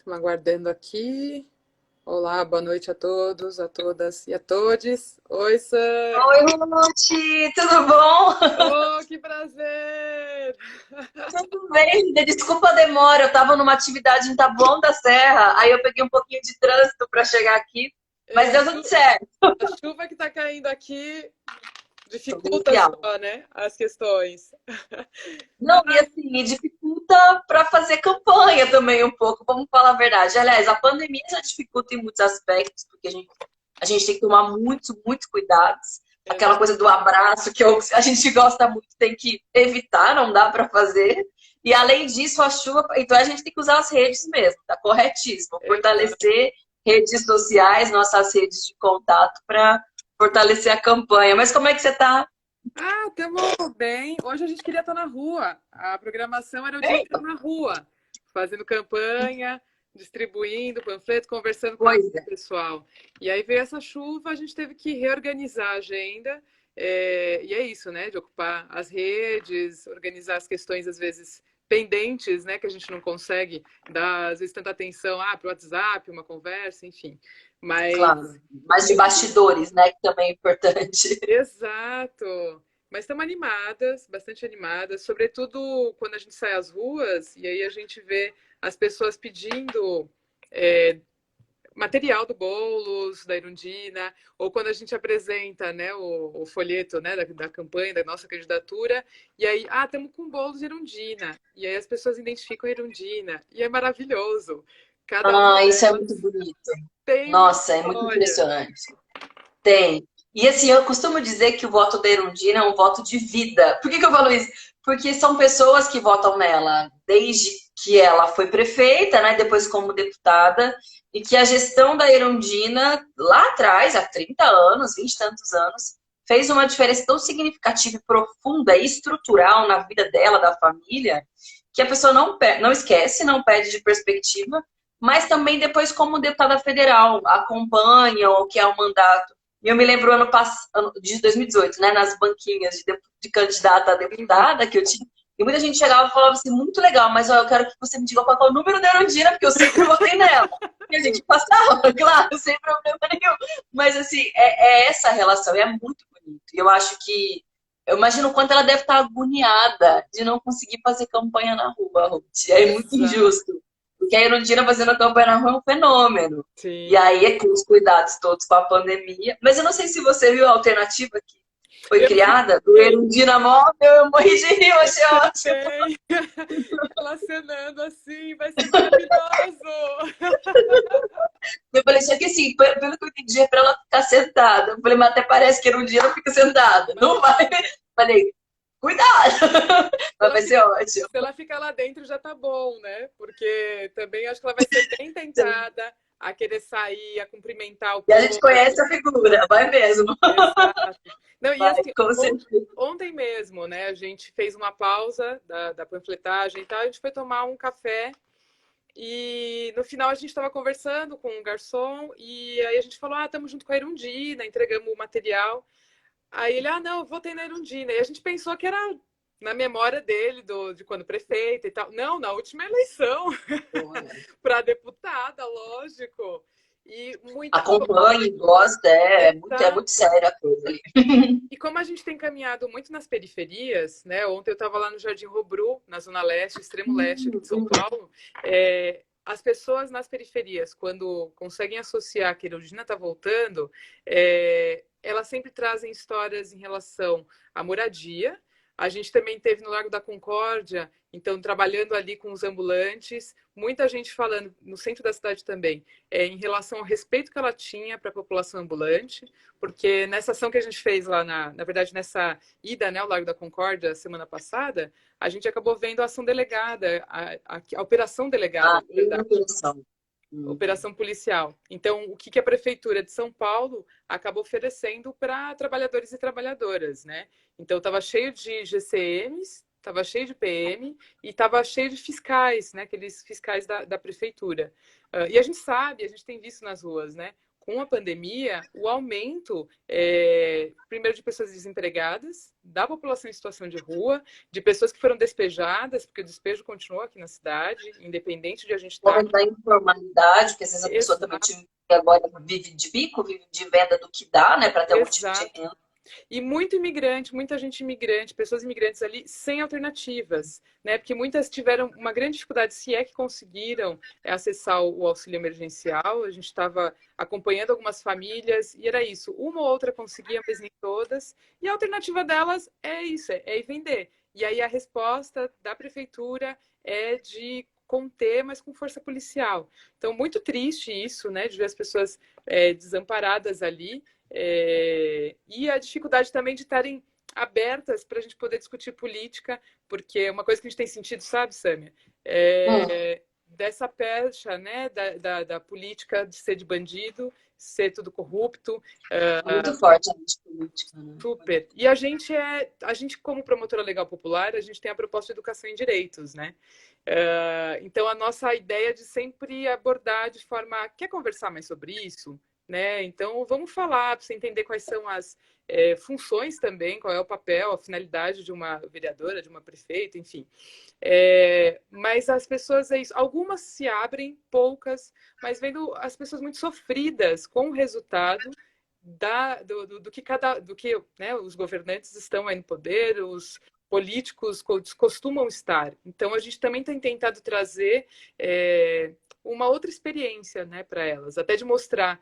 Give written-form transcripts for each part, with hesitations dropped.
Estamos aguardando aqui. Olá, boa noite a todos, a todas e a todes. Oi, Sam! Oi, Ruth, tudo bom? Oh, que prazer! Tudo bem? Desculpa a demora, eu estava numa atividade em Taboão da Serra, aí eu peguei um pouquinho de trânsito para chegar aqui, mas É, deu tudo certo. a chuva que está caindo aqui dificulta Torrencial. só, né, as questões. Não, e assim, e dificulta para fazer campanha também um pouco, vamos falar a verdade. Aliás, a pandemia já dificulta em muitos aspectos, porque a gente tem que tomar muitos cuidados. Aquela coisa do abraço a gente gosta muito, tem que evitar, não dá para fazer. E além disso, a chuva, então a gente tem que usar as redes mesmo, tá corretíssimo. Exato. Fortalecer redes sociais, nossas redes de contato para fortalecer a campanha. Mas como é que você está? Ah, estamos bem. Hoje a gente queria estar na rua. A programação era o dia inteiro na rua, fazendo campanha, distribuindo panfleto, conversando com o Pois é. pessoal. E aí veio essa chuva, a gente teve que reorganizar a agenda. E é isso, né? De ocupar as redes, organizar as questões, às vezes, pendentes, né? Que a gente não consegue dar, às vezes, tanta atenção para o WhatsApp, uma conversa, enfim. Mas Claro, mas de bastidores, né, que também é importante. exato. Mas estamos animadas, bastante animadas, sobretudo quando a gente sai às ruas e aí a gente vê as pessoas pedindo é, material do Boulos, da Irundina, ou quando a gente apresenta, né, o folheto, né, da campanha, da nossa candidatura, e aí, estamos com Boulos e Irundina, e aí as pessoas identificam a Irundina, e é maravilhoso. Cada uma Ah, isso é muito delas bonito. tem uma Nossa, é muito história. impressionante. Tem. E assim, eu costumo dizer que o voto da Erundina é um voto de vida. Por que que eu falo isso? Porque são pessoas que votam nela desde que ela foi prefeita, né, depois como deputada, e que a gestão da Erundina, lá atrás, há 30 anos, 20 e tantos anos, fez uma diferença tão significativa e profunda e estrutural na vida dela, da família, que a pessoa não esquece, não perde de perspectiva, mas também depois como deputada federal, acompanha o que é o mandato. E eu me lembro ano passado, de 2018, né, nas banquinhas de candidata a deputada que eu tinha, e muita gente chegava e falava assim, muito legal, mas ó, eu quero que você me diga qual é o número da Erundina, porque eu sempre votei nela. E a gente passava, claro, sem problema nenhum. Mas assim, é essa relação, e é muito bonito. E eu acho que, eu imagino o quanto ela deve estar agoniada de não conseguir fazer campanha na rua, Ruth. É muito Exato. injusto. Porque a Erundina fazendo a campanha na rua é um fenômeno. E Sim. aí, é com os cuidados todos com a pandemia. Mas eu não sei se você viu a alternativa que foi Eu criada do Erundina Móvel. Eu morri de rir, eu achei ótimo. tem. E ela acenando assim, vai ser maravilhoso. Eu falei, só que assim, pelo que eu entendi, é pra ela ficar sentada. Eu falei, mas até parece que Erundina não fica sentada. Não Não, vai. Falei, cuidado. se Mas ela, vai ser ótimo. se ela ficar lá dentro já tá bom, né? Porque também acho que ela vai ser bem tentada a querer sair, a cumprimentar o E a gente povo. conhece a figura, vai mesmo. Exato. Não, e Vai, assim, com certeza. ontem mesmo, né? A gente fez uma pausa da panfletagem e tal, a gente foi tomar um café. E no final a gente estava conversando com o garçom e aí a gente falou: estamos junto com a Irundina, entregamos o material. Aí ele: não, eu votei na Irundina. E a gente pensou que era na memória dele, de quando prefeito e tal. Não, na última eleição, para deputada, lógico. E muita. Acompanhe, gosta, é muito Exato. séria a coisa ali. E como a gente tem caminhado muito nas periferias, né? Ontem eu estava lá no Jardim Robru, na Zona Leste, extremo leste aqui de São Paulo. As pessoas nas periferias, quando conseguem associar que a Erundina está voltando, elas sempre trazem histórias em relação à moradia. A gente também teve no Largo da Concórdia, então trabalhando ali com os ambulantes, muita gente falando no centro da cidade também, em relação ao respeito que ela tinha para a população ambulante, porque nessa ação que a gente fez lá, na verdade, nessa ida, né, ao Largo da Concórdia, semana passada, a gente acabou vendo a ação delegada, a operação delegada, Ah, na tem uma verdade, operação. Hum. operação policial. Então, o que a Prefeitura de São Paulo acabou oferecendo para trabalhadores e trabalhadoras, né? Então, estava cheio de GCMs, estava cheio de PM e estava cheio de fiscais, né? Aqueles fiscais da prefeitura. E a gente sabe, a gente tem visto nas ruas, né? com a pandemia, o aumento, primeiro, de pessoas desempregadas, da população em situação de rua, de pessoas que foram despejadas, porque o despejo continuou aqui na cidade, independente de a gente estar... Da informalidade, porque às vezes a pessoa também agora vive de bico, vive de venda do que dá, né, para ter algum tipo de renda. E muito imigrante, muita gente imigrante, pessoas imigrantes ali sem alternativas, né? Porque muitas tiveram uma grande dificuldade, se é que conseguiram acessar o auxílio emergencial. A gente estava acompanhando algumas famílias e era isso. Uma ou outra conseguia, mas nem todas. E a alternativa delas é isso, é ir vender. E aí a resposta da prefeitura é de conter, mas com força policial. Então, muito triste isso, né? De ver as pessoas desamparadas ali. E a dificuldade também de estarem abertas para a gente poder discutir política, porque uma coisa que a gente tem sentido, sabe, Sâmia? Dessa pecha, né, da política de ser de bandido, ser tudo corrupto. Muito forte a política, né? Super. E a gente, como promotora legal popular, a gente tem a proposta de educação em direitos, né? Então, a nossa ideia de sempre abordar de forma... Quer conversar mais sobre isso? Né? Então, vamos falar para você entender quais são as funções também, qual é o papel, a finalidade de uma vereadora, de uma prefeita, enfim. Mas as pessoas, algumas se abrem, poucas, mas vendo as pessoas muito sofridas com o resultado do que né, os governantes estão aí no poder, os políticos costumam estar. Então, a gente também tem tentado trazer uma outra experiência, né, para elas, até de mostrar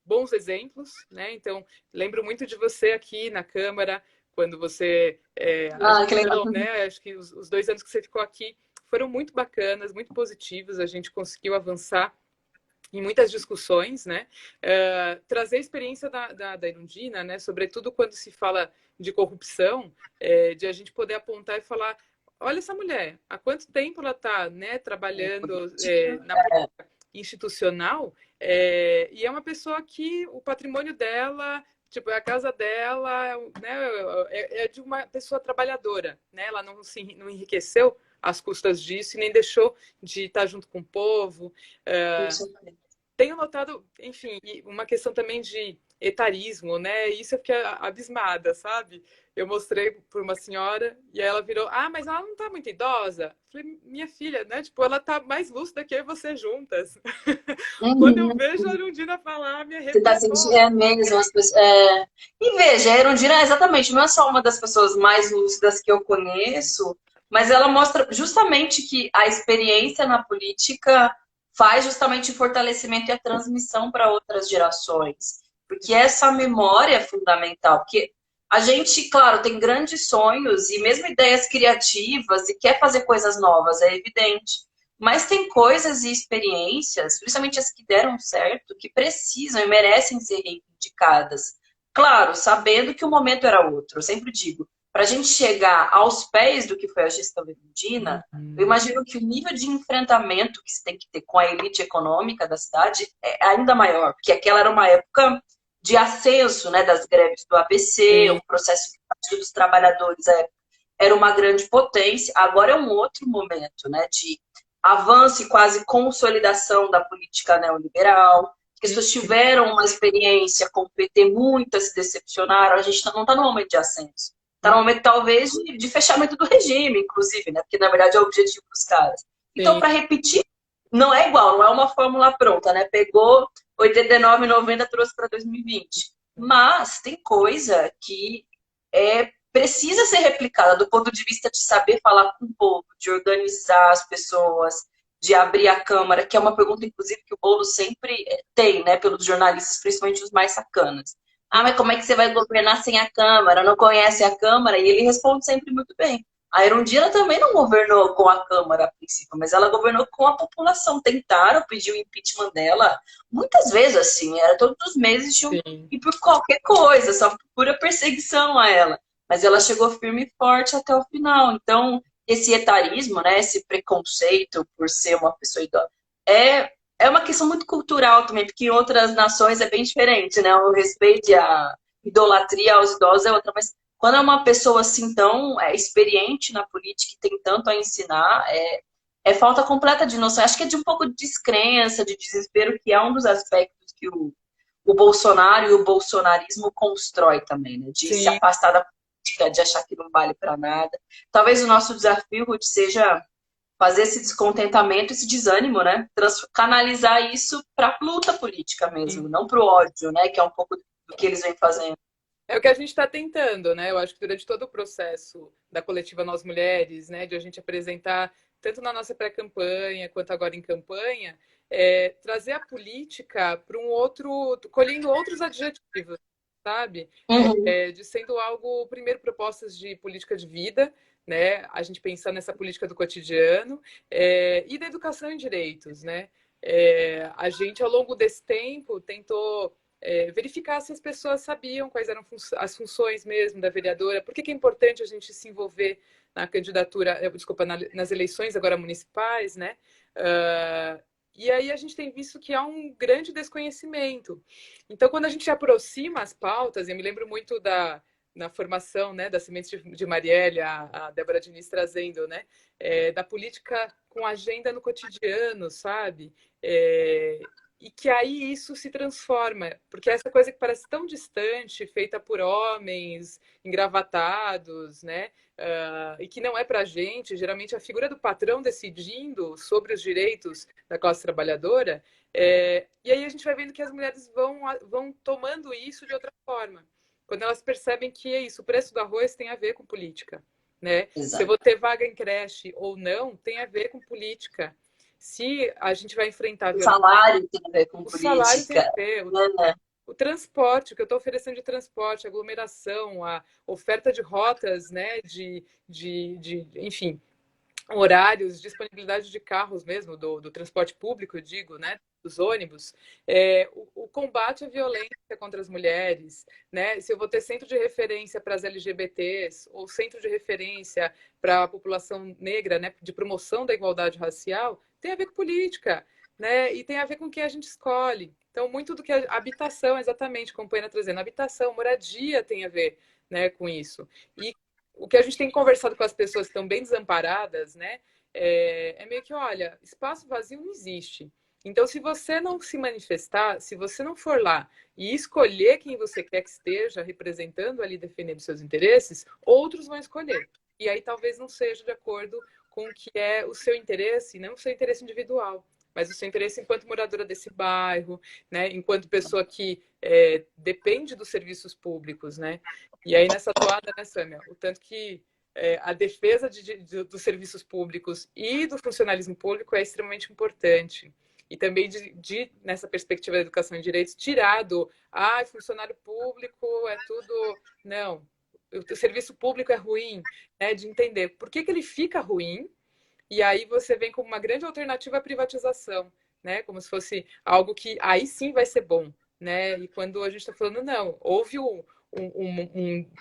bons exemplos, né? Então, lembro muito de você aqui na Câmara, quando você... que legal. Né? Acho que os 2 anos que você ficou aqui foram muito bacanas, muito positivos, a gente conseguiu avançar em muitas discussões, né? Trazer a experiência da Erundina, né? Sobretudo quando se fala de corrupção, de a gente poder apontar e falar, olha essa mulher, há quanto tempo ela está, né, trabalhando na política institucional, e é uma pessoa que o patrimônio dela, tipo, a casa dela, né, é de uma pessoa trabalhadora, né? Ela não enriqueceu às custas disso e nem deixou de estar junto com o povo. Tenho notado, enfim, uma questão também de etarismo, né? Isso eu fiquei abismada, sabe? Eu mostrei para uma senhora e ela virou, mas ela não tá muito idosa? Eu falei, minha filha, né? Tipo, ela tá mais lúcida que eu e você juntas. Quando eu vejo a Erundina falar, me arrepiou. Você tá sentindo mesmo as pessoas. E veja, a Erundina exatamente, não é só uma das pessoas mais lúcidas que eu conheço, mas ela mostra justamente que a experiência na política faz justamente o fortalecimento e a transmissão para outras gerações. Porque essa memória é fundamental. Porque a gente, claro, tem grandes sonhos e mesmo ideias criativas e quer fazer coisas novas, é evidente. Mas tem coisas e experiências, principalmente as que deram certo, que precisam e merecem ser reivindicadas. Claro, sabendo que o momento era outro. Eu sempre digo, para a gente chegar aos pés do que foi a gestão Erundina, eu imagino que o nível de enfrentamento que se tem que ter com a elite econômica da cidade é ainda maior, porque aquela era uma época de ascenso, né, das greves do ABC, o processo do Partido dos Trabalhadores era uma grande potência. Agora é um outro momento, né, de avanço e quase consolidação da política neoliberal. As pessoas tiveram uma experiência com o PT, muitas se decepcionaram. A gente não está no momento de ascenso. Está no momento, talvez, de fechamento do regime, inclusive, né? Porque, na verdade, é o objetivo dos caras. Então, para repetir, não é igual, não é uma fórmula pronta, né? Pegou 89, 90, trouxe para 2020. Mas tem coisa que precisa ser replicada do ponto de vista de saber falar com o povo, de organizar as pessoas, de abrir a Câmara, que é uma pergunta, inclusive, que o Boulos sempre tem, né? Pelos jornalistas, principalmente os mais sacanas. Mas como é que você vai governar sem a Câmara? Não conhece a Câmara? E ele responde sempre muito bem. A Erundina também não governou com a Câmara a princípio, mas ela governou com a população. Tentaram pedir o impeachment dela muitas vezes, assim, era todos os meses e por qualquer coisa, só por pura perseguição a ela. Mas ela chegou firme e forte até o final. Então, esse etarismo, né, esse preconceito por ser uma pessoa idosa, é uma questão muito cultural também, porque em outras nações é bem diferente, né? O respeito e a idolatria aos idosos é outra, mas quando é uma pessoa assim tão experiente na política e tem tanto a ensinar, é falta completa de noção. Acho que é de um pouco de descrença, de desespero, que é um dos aspectos que o Bolsonaro e o bolsonarismo constrói também, né? De se Sim. afastar da política, de achar que não vale para nada. Talvez o nosso desafio, Ruth, seja fazer esse descontentamento, esse desânimo, né? Canalizar isso para luta política mesmo, Sim. não para o ódio, né? Que é um pouco do que eles vêm fazendo. É o que a gente está tentando, né? Eu acho que durante todo o processo da coletiva Nós Mulheres, né, de a gente apresentar, tanto na nossa pré-campanha quanto agora em campanha, trazer a política para um outro, colhendo outros adjetivos, sabe? Uhum. De sendo algo, primeiro, propostas de política de vida, né? A gente pensar nessa política do cotidiano, e da educação em direitos, né? A gente, ao longo desse tempo, tentou verificar se as pessoas sabiam quais eram as funções mesmo da vereadora, por que é importante a gente se envolver na candidatura, desculpa, nas eleições agora municipais, né? E aí a gente tem visto que há um grande desconhecimento. Então, quando a gente aproxima as pautas, eu me lembro muito na formação, né, da Sementes de Marielle, a Débora Diniz trazendo, né, da política com agenda no cotidiano, sabe? E que aí isso se transforma, porque essa coisa que parece tão distante, feita por homens engravatados, né? E que não é para a gente, geralmente a figura do patrão decidindo sobre os direitos da classe trabalhadora, e aí a gente vai vendo que as mulheres vão tomando isso de outra forma. Quando elas percebem que é isso, o preço do arroz tem a ver com política, né? Se eu Exato. vou ter vaga em creche ou não, tem a ver com política. Se a gente vai enfrentar a O violência, salário tem a ver com o salário tem a política, ver, né? o transporte, o que eu estou oferecendo de transporte, aglomeração, a oferta de rotas, né, enfim, horários, disponibilidade de carros mesmo, do transporte público, eu digo, né, dos ônibus, o combate à violência contra as mulheres, né, se eu vou ter centro de referência para as LGBTs ou centro de referência para a população negra, né, de promoção da igualdade racial, tem a ver com política, né, e tem a ver com quem a gente escolhe. Então, muito do que a habitação, exatamente, como a Poena trazendo, habitação, moradia tem a ver, né, com isso. E o que a gente tem conversado com as pessoas que estão bem desamparadas, né? Meio que, olha, espaço vazio não existe. Então, se você não se manifestar, se você não for lá e escolher quem você quer que esteja representando ali, defendendo seus interesses, outros vão escolher. E aí talvez não seja de acordo com o que é o seu interesse, não o seu interesse individual, mas o seu interesse enquanto moradora desse bairro, né? Enquanto pessoa que depende dos serviços públicos, né? E aí, nessa toada, né, Sâmia, o tanto que a defesa dos serviços públicos e do funcionalismo público é extremamente importante. E também, nessa perspectiva da educação e direitos, tirar funcionário público é tudo. Não, o serviço público é ruim, né, de entender por que ele fica ruim, e aí você vem como uma grande alternativa à privatização, né, como se fosse algo que aí sim vai ser bom. Né? E quando a gente está falando, não, houve um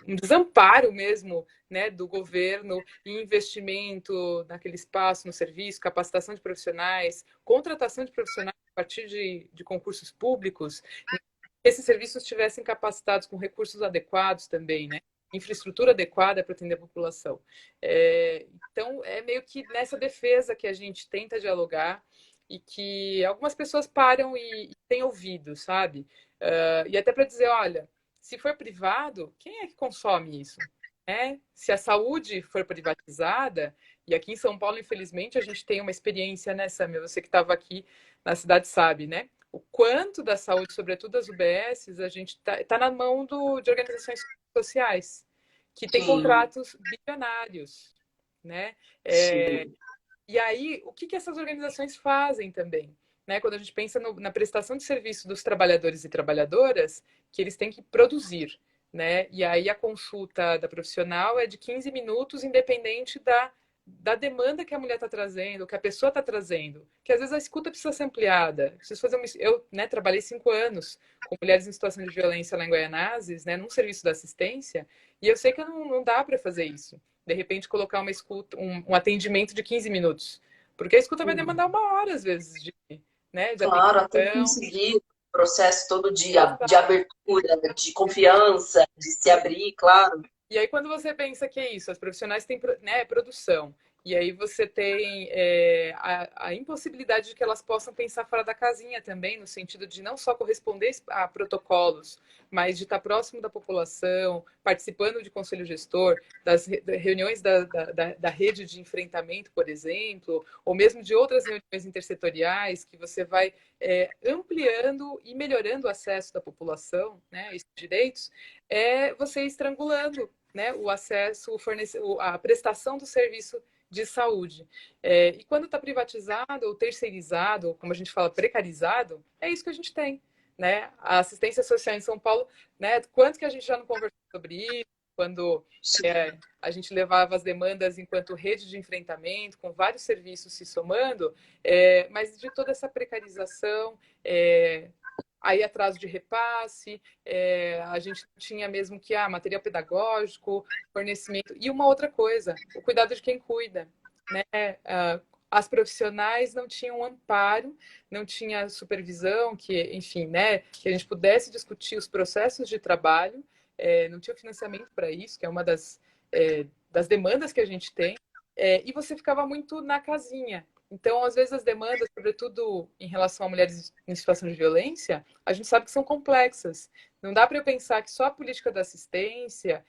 desamparo mesmo, né, do governo em investimento naquele espaço, no serviço, capacitação de profissionais, contratação de profissionais a partir de concursos públicos, que esses serviços estivessem capacitados com recursos adequados também, né? Infraestrutura adequada para atender a população. Então, é meio que nessa defesa que a gente tenta dialogar e que algumas pessoas param e têm ouvido, sabe? E até para dizer, olha, se for privado, quem é que consome isso? Se a saúde for privatizada, e aqui em São Paulo, infelizmente, a gente tem uma experiência nessa, você que estava aqui na cidade sabe, né? O quanto da saúde, sobretudo das UBSs, a gente tá na mão de organizações sociais, que têm Sim, contratos bilionários, né? sim. E aí, o que essas organizações fazem também? Né? Quando a gente pensa na prestação de serviço dos trabalhadores e trabalhadoras, que eles têm que produzir. Né? E aí a consulta da profissional é de 15 minutos, independente da demanda que a mulher está trazendo, que a pessoa está trazendo. Que às vezes a escuta precisa ser ampliada. Preciso fazer eu, né, trabalhei 5 anos com mulheres em situação de violência lá em Guaianazes, né, num serviço da assistência, e eu sei que não dá para fazer isso. De repente, colocar uma escuta, um atendimento de 15 minutos. Porque a escuta vai demandar 1 hora, às vezes, né, de Claro, até atenção. conseguir o processo todo de abertura, de confiança, de se abrir, claro. E aí, quando você pensa que é isso, as profissionais têm, né, produção, E aí você tem a impossibilidade de que elas possam pensar fora da casinha também, no sentido de não só corresponder a protocolos, mas de estar próximo da população, participando de conselho gestor, das reuniões da rede de enfrentamento, por exemplo, ou mesmo de outras reuniões intersetoriais, que você vai ampliando e melhorando o acesso da população, né, a esses direitos, você estrangulando, né, o acesso, a prestação do serviço de saúde. E quando está privatizado ou terceirizado, como a gente fala, precarizado, é isso que a gente tem. Né? A assistência social em São Paulo, né? Quanto que a gente já não conversou sobre isso, quando a gente levava as demandas enquanto rede de enfrentamento, com vários serviços se somando, mas de toda essa precarização, aí atraso de repasse, a gente tinha mesmo que material pedagógico, fornecimento, e uma outra coisa, o cuidado de quem cuida, né? As profissionais não tinham amparo, não tinha supervisão, que, enfim, né, que a gente pudesse discutir os processos de trabalho, não tinha financiamento para isso, que é uma das demandas que a gente tem, e você ficava muito na casinha. Então, às vezes, as demandas, sobretudo em relação a mulheres em situação de violência, a gente sabe que são complexas. Não dá para eu pensar que só a política da assistência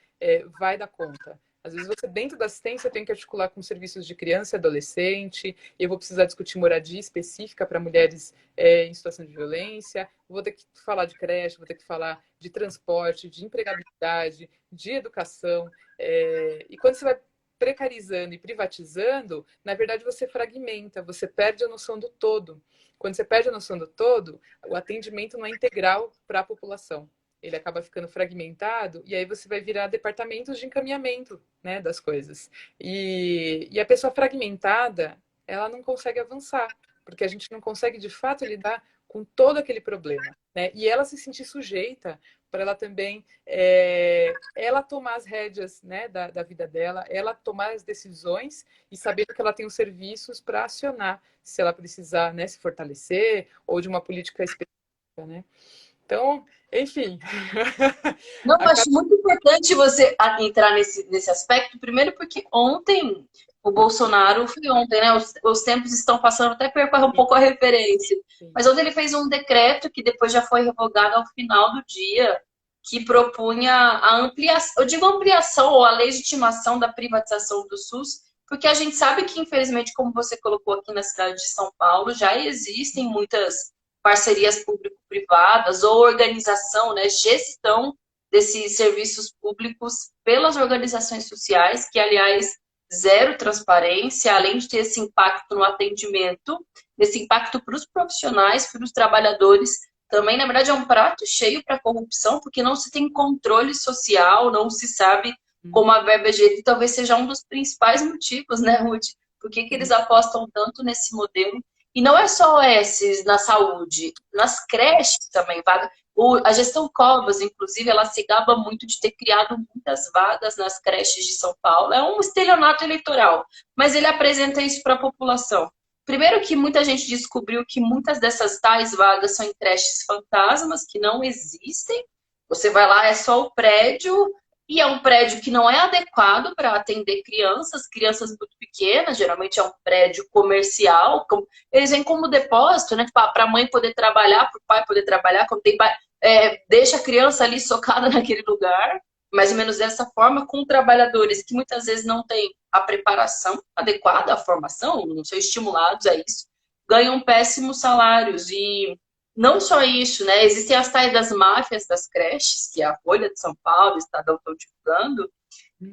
vai dar conta. Às vezes, você, dentro da assistência, tem que articular com serviços de criança e adolescente, eu vou precisar discutir moradia específica para mulheres em situação de violência, vou ter que falar de creche, vou ter que falar de transporte, de empregabilidade, de educação. E quando você vai precarizando e privatizando, na verdade você fragmenta, você perde a noção do todo. Quando você perde a noção do todo, o atendimento não é integral para a população. Ele acaba ficando fragmentado e aí você vai virar departamentos de encaminhamento, né, das coisas. E a pessoa fragmentada, ela não consegue avançar, porque a gente não consegue de fato lidar com todo aquele problema, né? E ela se sentir sujeita para ela também ela tomar as rédeas, né, da vida dela, ela tomar as decisões e saber que ela tem os serviços para acionar se ela precisar, né, se fortalecer ou de uma política específica, né? Então, enfim. Não, eu acho muito importante você entrar nesse aspecto, primeiro porque ontem, o Bolsonaro, foi ontem, né? Os tempos estão passando, até perco um pouco a referência. Mas ontem ele fez um decreto que depois já foi revogado ao final do dia, que propunha a ampliação, eu digo ampliação ou a legitimação da privatização do SUS, porque a gente sabe que, infelizmente, como você colocou aqui na cidade de São Paulo, já existem muitas parcerias público-privadas ou organização, né, gestão desses serviços públicos pelas organizações sociais, que, aliás, zero transparência, além de ter esse impacto no atendimento, esse impacto para os profissionais, para os trabalhadores, também, na verdade, é um prato cheio para a corrupção, porque não se tem controle social, não se sabe como a verba é gerida, talvez seja um dos principais motivos, né, Ruth? Por que eles apostam tanto nesse modelo? E não é só esses na saúde, nas creches também. A gestão Covas, inclusive, ela se gaba muito de ter criado muitas vagas nas creches de São Paulo. É um estelionato eleitoral, mas ele apresenta isso para a população. Primeiro que muita gente descobriu que muitas dessas tais vagas são em creches fantasmas, que não existem. Você vai lá, é só o prédio, e é um prédio que não é adequado para atender crianças muito pequenas, geralmente é um prédio comercial, eles vêm como depósito, né? Para a mãe poder trabalhar, para o pai poder trabalhar, como tem pai, deixa a criança ali socada naquele lugar, mais ou menos dessa forma, com trabalhadores que muitas vezes não têm a preparação adequada, a formação, não são estimulados a isso, ganham péssimos salários. E não só isso, né? Existem as tais das máfias das creches, que a Folha de São Paulo, o Estadão estão divulgando,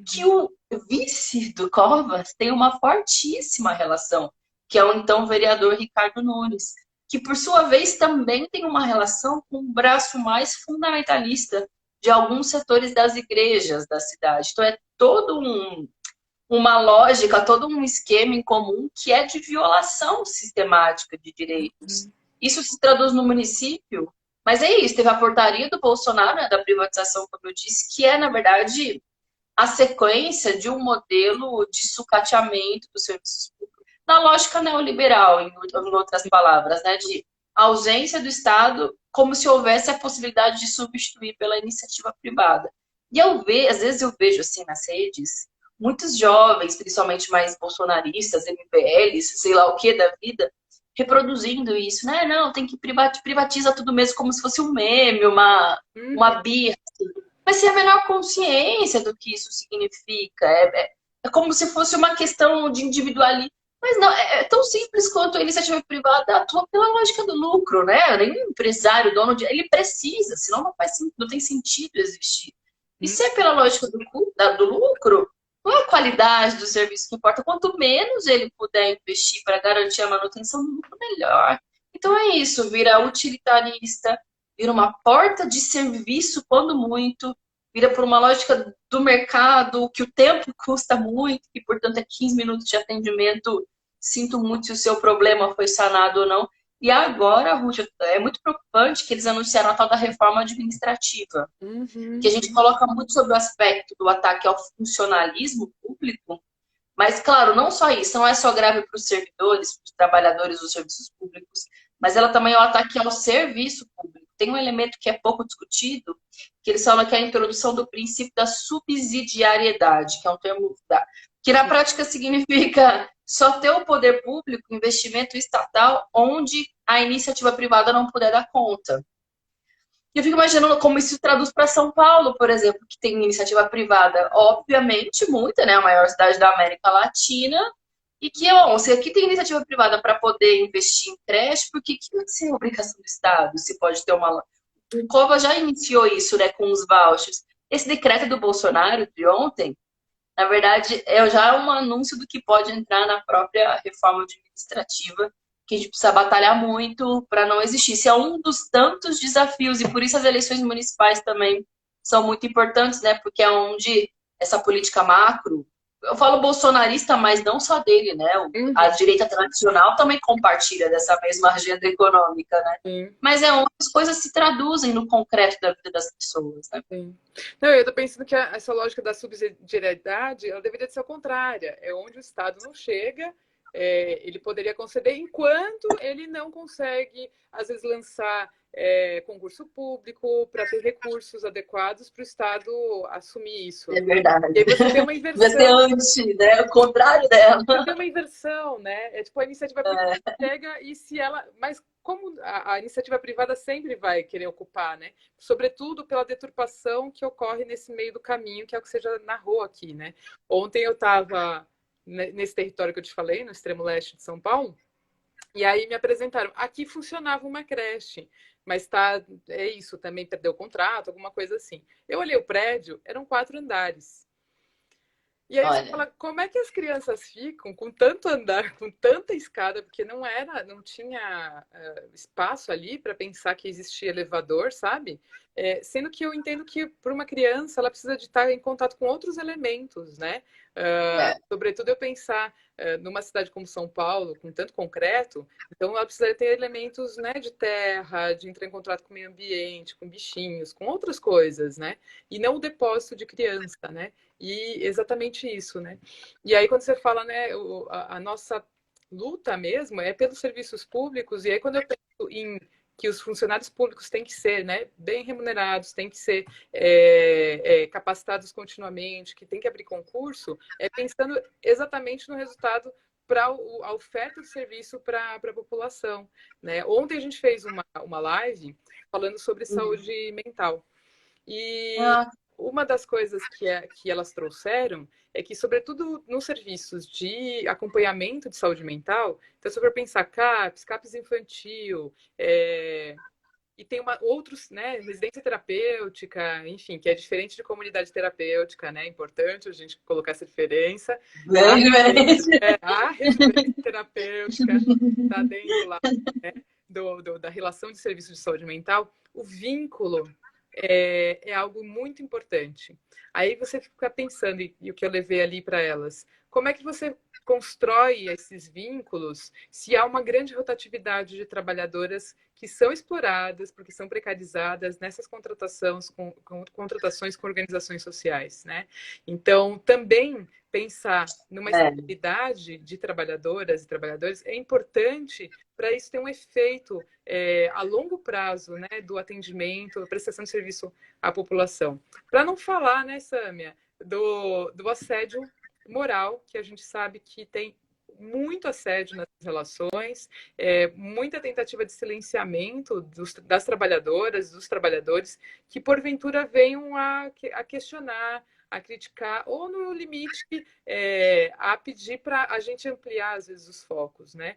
que o vice do Covas tem uma fortíssima relação, que é o então vereador Ricardo Nunes, que por sua vez também tem uma relação com o braço mais fundamentalista de alguns setores das igrejas da cidade. Então é todo uma lógica, todo um esquema em comum que é de violação sistemática de direitos. Isso se traduz no município, mas é isso, teve a portaria do Bolsonaro, né, da privatização, como eu disse, que é, na verdade, a sequência de um modelo de sucateamento dos serviços públicos, na lógica neoliberal, em outras palavras, né, de ausência do Estado, como se houvesse a possibilidade de substituir pela iniciativa privada. E às vezes eu vejo assim nas redes, muitos jovens, principalmente mais bolsonaristas, MBLs, sei lá o que da vida, reproduzindo isso, né? Não, tem que privatiza tudo mesmo como se fosse um meme, uma birra. Mas sem a menor consciência do que isso significa. É como se fosse uma questão de individualismo. Mas não, é tão simples quanto a iniciativa privada atua pela lógica do lucro, né? Nenhum empresário, dono de. Ele precisa, senão não tem sentido existir. E se é pela lógica do lucro, não é a qualidade do serviço que importa. Quanto menos ele puder investir para garantir a manutenção do lucro, melhor. Então é isso, vira utilitarista, vira uma porta de serviço, quando muito, vira por uma lógica do mercado, que o tempo custa muito, e portanto é 15 minutos de atendimento. Sinto muito se o seu problema foi sanado ou não. E agora, Ruth, é muito preocupante que eles anunciaram a tal da reforma administrativa, que a gente coloca muito sobre o aspecto do ataque ao funcionalismo público, mas, claro, não só isso, não é só grave para os servidores, para os trabalhadores dos serviços públicos, mas ela também é um ataque ao serviço público. Tem um elemento que é pouco discutido, que eles falam que é a introdução do princípio da subsidiariedade, que é um termo que na prática significa só ter o poder público, investimento estatal, onde a iniciativa privada não puder dar conta. E eu fico imaginando como isso se traduz para São Paulo, por exemplo, que tem iniciativa privada, obviamente, muita, né? A maior cidade da América Latina. E que, bom, se aqui tem iniciativa privada para poder investir em creche, por que vai ser obrigação do Estado? Se pode ter uma. O Cova já iniciou isso, né, com os vouchers. Esse decreto do Bolsonaro de ontem, na verdade, é já um anúncio do que pode entrar na própria reforma administrativa, que a gente precisa batalhar muito para não existir. Isso é um dos tantos desafios, e por isso as eleições municipais também são muito importantes, né? Porque é onde essa política macro, eu falo bolsonarista, mas não só dele, né? A direita tradicional também compartilha dessa mesma agenda econômica, né? Mas é onde as coisas se traduzem no concreto da vida das pessoas, né? Não, eu estou pensando que essa lógica da subsidiariedade, ela deveria ser a contrária. É onde o Estado não chega, ele poderia conceder, enquanto ele não consegue, às vezes, lançar concurso público para ter recursos adequados para o Estado assumir isso. É verdade. E aí você tem uma inversão. Você antes, né? O contrário dela. Você tem uma inversão, né? É tipo a iniciativa privada pega e se ela. Mas como a iniciativa privada sempre vai querer ocupar, né? Sobretudo pela deturpação que ocorre nesse meio do caminho, que é o que você já narrou aqui, né? Ontem eu estava nesse território que eu te falei, no extremo leste de São Paulo, e aí me apresentaram. Aqui funcionava uma creche, mas é isso, também perdeu o contrato, alguma coisa assim. Eu olhei o prédio, eram 4 andares. E aí você fala, como é que as crianças ficam com tanto andar, com tanta escada, porque não tinha espaço ali para pensar que existia elevador, sabe? Sendo que eu entendo que para uma criança ela precisa de estar em contato com outros elementos, né? Sobretudo eu pensar numa cidade como São Paulo, com tanto concreto, então ela precisa ter elementos, né, de terra, de entrar em contato com o meio ambiente, com bichinhos, com outras coisas, né? E não o depósito de criança, né? E exatamente isso, né? E aí, quando você fala, né, a nossa luta mesmo é pelos serviços públicos, e aí quando eu penso em que os funcionários públicos têm que ser, né, bem remunerados, têm que ser capacitados continuamente, que tem que abrir concurso, pensando exatamente no resultado para a oferta de serviço para a população, né? Ontem a gente fez uma live falando sobre saúde mental. E uma das coisas que elas trouxeram é que, sobretudo nos serviços de acompanhamento de saúde mental, então, se eu for pensar CAPS infantil, e tem outros, né, residência terapêutica, enfim, que é diferente de comunidade terapêutica, né? É importante a gente colocar essa diferença. A residência terapêutica está dentro lá, né, da relação de serviço de saúde mental. O vínculo é algo muito importante. Aí você fica pensando, e o que eu levei ali para elas, como é que você constrói esses vínculos se há uma grande rotatividade de trabalhadoras que são exploradas porque são precarizadas nessas contratações com organizações sociais, né? Então, também pensar numa estabilidade de trabalhadoras e trabalhadores é importante para isso ter um efeito a longo prazo, né, do atendimento, da prestação de serviço à população. Para não falar, né, Sâmia, do assédio moral, que a gente sabe que tem muito assédio nas relações, muita tentativa de silenciamento das trabalhadoras, dos trabalhadores, que porventura venham a questionar, a criticar, ou no limite a pedir para a gente ampliar, às vezes, os focos, né?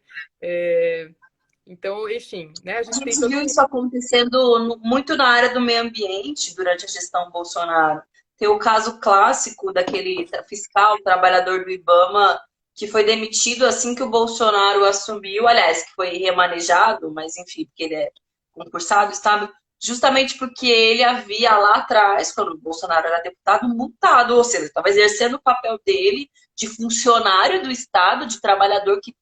Então, enfim, né, a A gente tem gente todo viu um... isso acontecendo muito na área do meio ambiente durante a gestão Bolsonaro. Tem o caso clássico daquele fiscal, trabalhador do IBAMA, que foi demitido assim que o Bolsonaro assumiu, aliás, que foi remanejado, mas enfim, porque ele é concursado, Estado, justamente porque ele havia lá atrás, quando o Bolsonaro era deputado, multado, ou seja, estava exercendo o papel dele de funcionário do Estado, de trabalhador que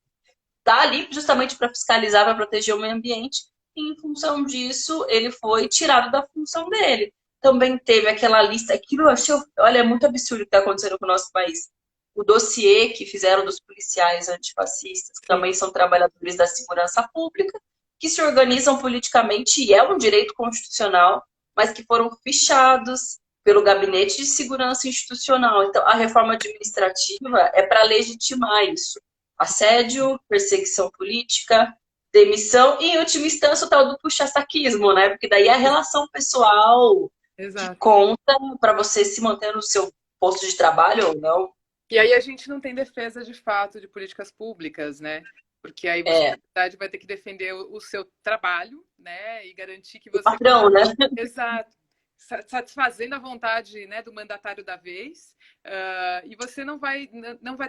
está ali justamente para fiscalizar, para proteger o meio ambiente, e em função disso, ele foi tirado da função dele. Também teve aquela lista, aquilo eu achei, olha, é muito absurdo o que está acontecendo com o nosso país. O dossiê que fizeram dos policiais antifascistas, que Sim, também são trabalhadores da segurança pública, que se organizam politicamente, e é um direito constitucional, mas que foram fichados pelo Gabinete de Segurança Institucional. Então, a reforma administrativa é para legitimar isso. Assédio, perseguição política, demissão e, em última instância, o tal do puxa-saquismo, né? Porque daí é a relação pessoal que exato. conta para você se manter no seu posto de trabalho ou não. E aí a gente não tem defesa de fato de políticas públicas, né? Porque aí você, na É, verdade, vai ter que defender o seu trabalho, né? E garantir que o você... patrão, né? Exato. Satisfazendo a vontade, né, do mandatário da vez, e você não vai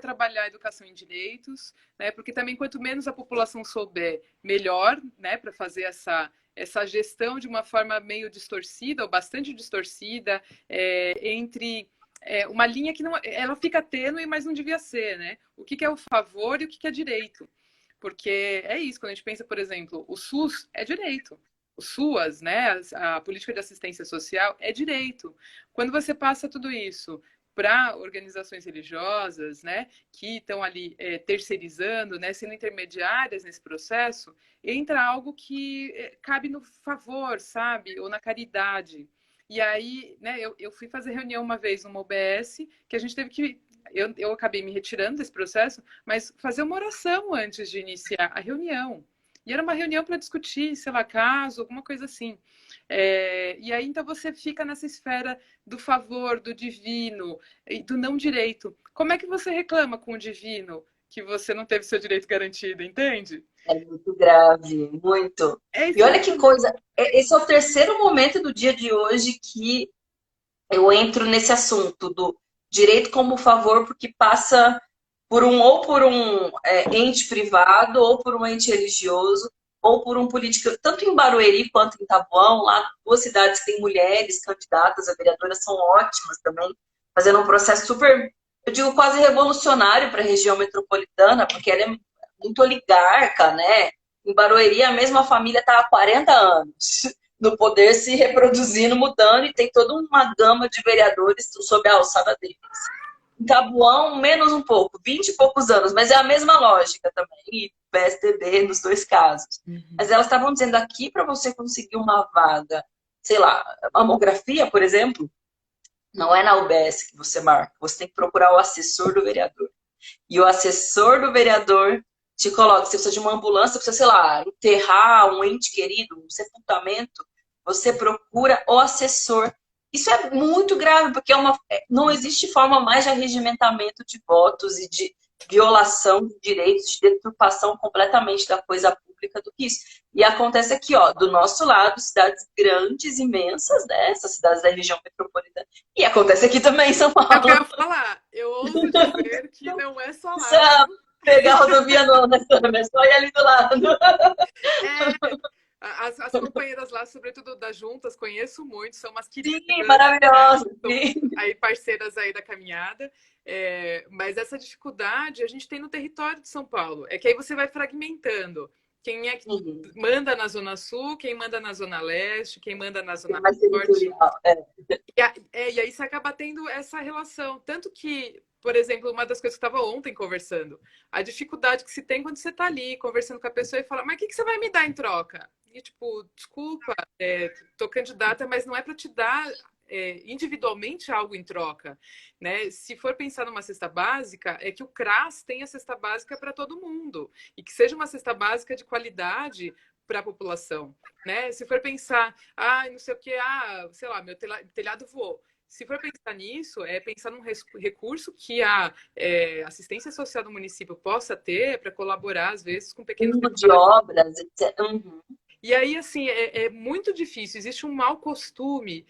trabalhar a educação em direitos, né, porque também quanto menos a população souber, melhor, né, para fazer essa gestão de uma forma meio distorcida, ou bastante distorcida, entre uma linha que não, ela fica tênue, mas não devia ser, né? O que é o favor e o que é direito? Porque é isso, quando a gente pensa, por exemplo, o SUS é direito. O SUAS, né, a política de assistência social, é direito. Quando você passa tudo isso para organizações religiosas, né, que estão ali terceirizando, né, sendo intermediárias nesse processo, entra algo que cabe no favor, sabe, ou na caridade. E aí, né, eu fui fazer reunião uma vez numa OBS, que a gente teve que eu acabei me retirando desse processo, mas fazer uma oração antes de iniciar a reunião. E era uma reunião para discutir, sei lá, caso, alguma coisa assim. E aí, então, você fica nessa esfera do favor, do divino e do não direito. Como é que você reclama com o divino que você não teve seu direito garantido, entende? É muito grave, muito. É E olha que exatamente. coisa, esse é o terceiro momento do dia de hoje que eu entro nesse assunto do direito como favor, porque passa por um ente privado, ou por um ente religioso, ou por um político, tanto em Barueri quanto em Taboão, lá duas cidades que têm mulheres candidatas a vereadoras, são ótimas também, fazendo um processo super, eu digo quase revolucionário para a região metropolitana, porque ela é muito oligarca, né? Em Barueri, a mesma família está há 40 anos no poder, se reproduzindo, mudando, e tem toda uma gama de vereadores sob a alçada deles. Em Tabuão, menos um pouco, 20 e poucos anos, mas é a mesma lógica também, e PSDB nos dois casos. Mas Uhum. elas estavam dizendo aqui, para você conseguir uma vaga, sei lá, mamografia, por exemplo, não é na UBS que você marca, você tem que procurar o assessor do vereador. E o assessor do vereador te coloca, se precisa de uma ambulância, precisa, sei lá, enterrar um ente querido, um sepultamento, você procura o assessor. Isso é muito grave, porque não existe forma mais de arregimentamento de votos e de violação de direitos, de deturpação completamente da coisa pública do que isso. E acontece aqui, ó, do nosso lado, cidades grandes, imensas, né? Essas cidades da região metropolitana. E acontece aqui também em São É o que eu ia Paulo. falar. Eu ouso dizer que não é só lá, Precisa viu? pegar a rodovia não, né, Sam? É só ir ali do lado. É, as companheiras lá, sobretudo das juntas, conheço muito, são umas Sim, queridas, né? maravilhoso. Somos Sim. aí parceiras aí da caminhada. Mas essa dificuldade a gente tem no território de São Paulo. É que aí você vai fragmentando. Quem é que Uhum. manda na Zona Sul, quem manda na Zona Leste, quem manda na Tem Zona mais Norte. territorial. É. E aí você acaba tendo essa relação. Tanto que, por exemplo, uma das coisas que eu estava ontem conversando, a dificuldade que se tem quando você está ali conversando com a pessoa e fala, mas o que você vai me dar em troca? E tipo, desculpa, tô candidata, mas não é para te dar individualmente algo em troca, né? Se for pensar numa cesta básica, é que o CRAS tenha cesta básica para todo mundo e que seja uma cesta básica de qualidade para a população, né? Se for pensar, não sei o que, sei lá, meu telhado voou. Se for pensar nisso, é pensar num recurso que a assistência social do município possa ter para colaborar, às vezes, com pequenos Fundo de detalhes. obras, etc. Uhum. E aí, assim, é muito difícil. Existe um mau costume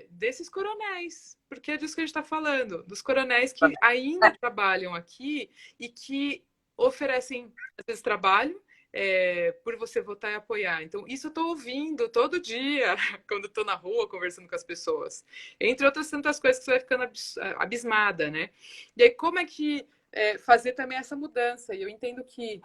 desses coronéis, porque é disso que a gente está falando, dos coronéis que ainda trabalham aqui e que oferecem, às vezes, trabalho por você votar e apoiar. Então, isso eu estou ouvindo todo dia, quando estou na rua conversando com as pessoas. Entre outras tantas coisas que você vai ficando abismada, né? E aí, como é que fazer também essa mudança? E eu entendo que...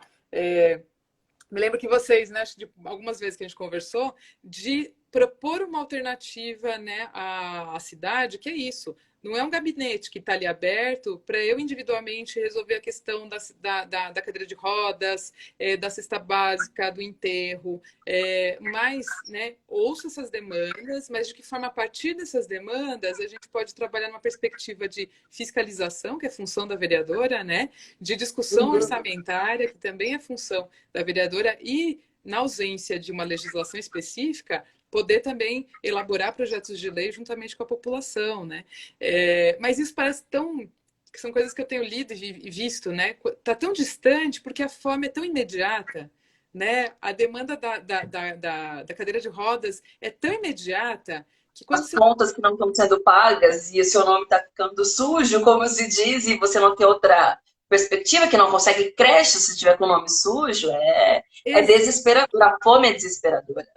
me lembro que vocês, né, de algumas vezes que a gente conversou, de propor uma alternativa, né, à cidade, que é isso. Não é um gabinete que está ali aberto para eu individualmente resolver a questão da cadeira de rodas, da cesta básica, do enterro, mas, né, ouço essas demandas, mas de que forma, a partir dessas demandas, a gente pode trabalhar numa perspectiva de fiscalização, que é função da vereadora, né, de discussão orçamentária, que também é função da vereadora, e, na ausência de uma legislação específica, poder também elaborar projetos de lei juntamente com a população, né? Mas isso parece tão... que são coisas que eu tenho lido e visto, né? Está tão distante porque a fome é tão imediata, né? A demanda da cadeira de rodas é tão imediata que quando As contas que não estão sendo pagas e o seu nome está ficando sujo, como se diz, e você não tem outra perspectiva, que não consegue creche se tiver com o nome sujo, é desesperador. A fome é desesperadora.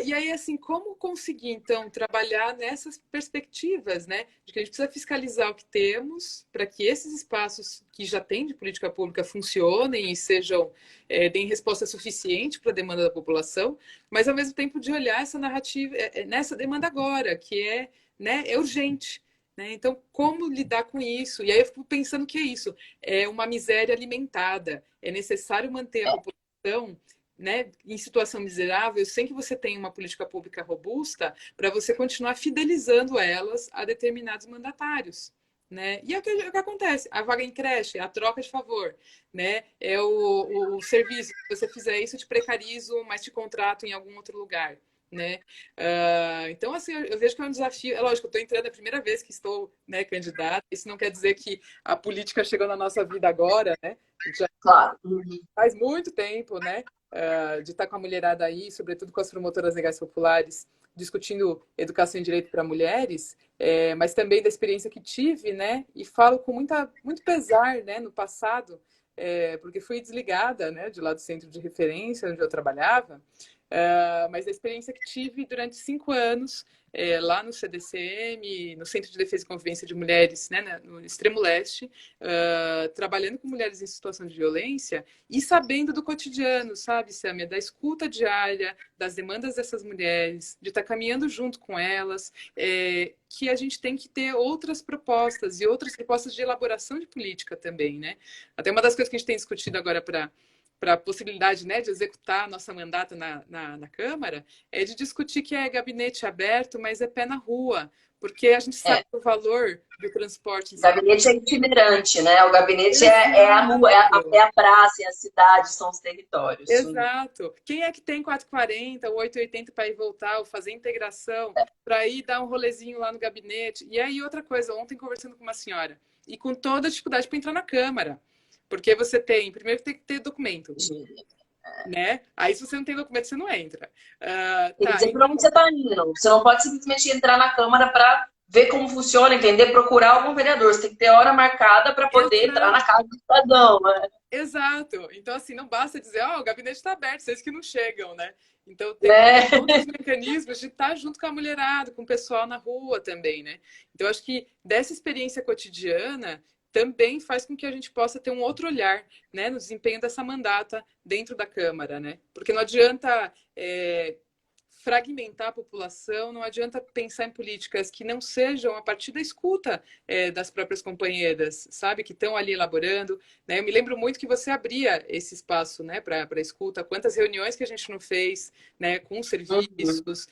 E aí, assim, como conseguir, então, trabalhar nessas perspectivas, né? De que a gente precisa fiscalizar o que temos para que esses espaços que já tem de política pública funcionem e sejam, deem resposta suficiente para a demanda da população, mas, ao mesmo tempo, de olhar essa narrativa, nessa demanda agora, que né, é urgente. Né? Então, como lidar com isso? E aí eu fico pensando que é isso, é uma miséria alimentada, é necessário manter a população, né, em situação miserável, sem que você tenha uma política pública robusta para você continuar fidelizando elas a determinados mandatários. Né? E é o que acontece. A vaga em creche, a troca de favor. Né? É o serviço. Se você fizer isso, eu te precarizo, mas te contrato em algum outro lugar. Né? Então, assim, eu vejo que é um desafio. É lógico, eu estou entrando a primeira vez que estou, né, candidata. Isso não quer dizer que a política chegou na nossa vida agora, né? Já Claro. faz muito tempo, né? De estar com a mulherada aí, sobretudo com as promotoras legais populares, discutindo educação e direito para mulheres, mas também da experiência que tive, né? E falo com muito pesar, né? No passado, porque fui desligada, né? De lá do centro de referência onde eu trabalhava, mas a experiência que tive durante 5 anos lá no CDCM, no Centro de Defesa e Convivência de Mulheres, né, no extremo leste, trabalhando com mulheres em situação de violência e sabendo do cotidiano, sabe, Sâmia, da escuta diária, das demandas dessas mulheres, de estar caminhando junto com elas, que a gente tem que ter outras propostas e outras propostas de elaboração de política também, né? Até uma das coisas que a gente tem discutido agora para a possibilidade, né, de executar a nossa mandata na Câmara, é de discutir que é gabinete aberto, mas é pé na rua, porque a gente sabe o valor do transporte. O gabinete é itinerante, né? O gabinete é a rua, é a praça, é a cidade, são os territórios. Exato. Sim. Quem é que tem 440 ou 880 para ir voltar, ou fazer integração, para ir dar um rolezinho lá no gabinete? E aí, outra coisa, ontem conversando com uma senhora, e com toda a dificuldade para entrar na Câmara. Porque você primeiro tem que ter documento, né? Aí se você não tem documento, você não entra. Tem que dizer para onde você está indo. Você não pode simplesmente entrar na Câmara para ver como funciona, entender, procurar algum vereador. Você tem que ter hora marcada para poder entrar na casa do cidadão, né? Exato. Então, assim, não basta dizer, o gabinete está aberto, vocês que não chegam, né? Então, tem outros mecanismos de estar junto com a mulherada, com o pessoal na rua também, né? Então, acho que dessa experiência cotidiana também faz com que a gente possa ter um outro olhar, né, no desempenho dessa mandata dentro da Câmara, né? Porque não adianta fragmentar a população, não adianta pensar em políticas que não sejam a partir da escuta das próprias companheiras, sabe, que estão ali elaborando, né? Eu me lembro muito que você abria esse espaço, né, para escuta, quantas reuniões que a gente não fez, né, com serviços,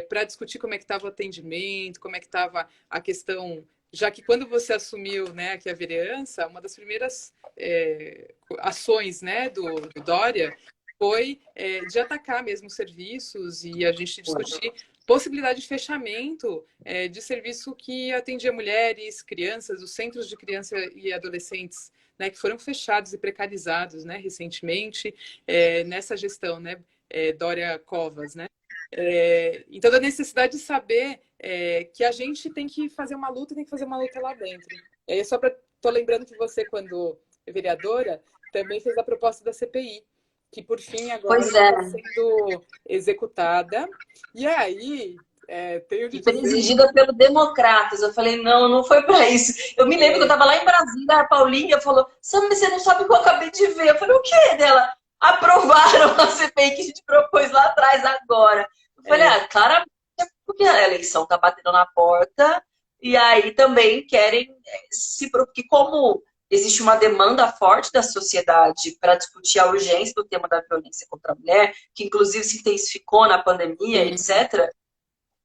para discutir como é que estava o atendimento, como é que estava a questão, já que quando você assumiu, né, aqui a vereança, uma das primeiras ações, né, do Dória foi de atacar mesmo os serviços e a gente discutir possibilidade de fechamento de serviço que atendia mulheres, crianças, os centros de criança e adolescentes, né, que foram fechados e precarizados, né, recentemente nessa gestão, né, Dória Covas, né. Então, da necessidade de saber que a gente tem que fazer uma luta, tem que fazer uma luta lá dentro. Só para tô lembrando que você, quando é vereadora, também fez a proposta da CPI, que por fim agora está sendo executada. E aí, tenho de dizer... exigida pelo Democratas. Eu falei, não foi para isso. Eu me lembro que eu estava lá em Brasília, a Paulinha falou, Sam, você não sabe o que eu acabei de ver. Eu falei, o quê dela? Aprovaram a CPI que a gente propôs lá atrás agora. Eu falei, claramente, porque a eleição está batendo na porta, e aí também querem porque como existe uma demanda forte da sociedade para discutir a urgência do tema da violência contra a mulher, que inclusive se intensificou na pandemia, etc.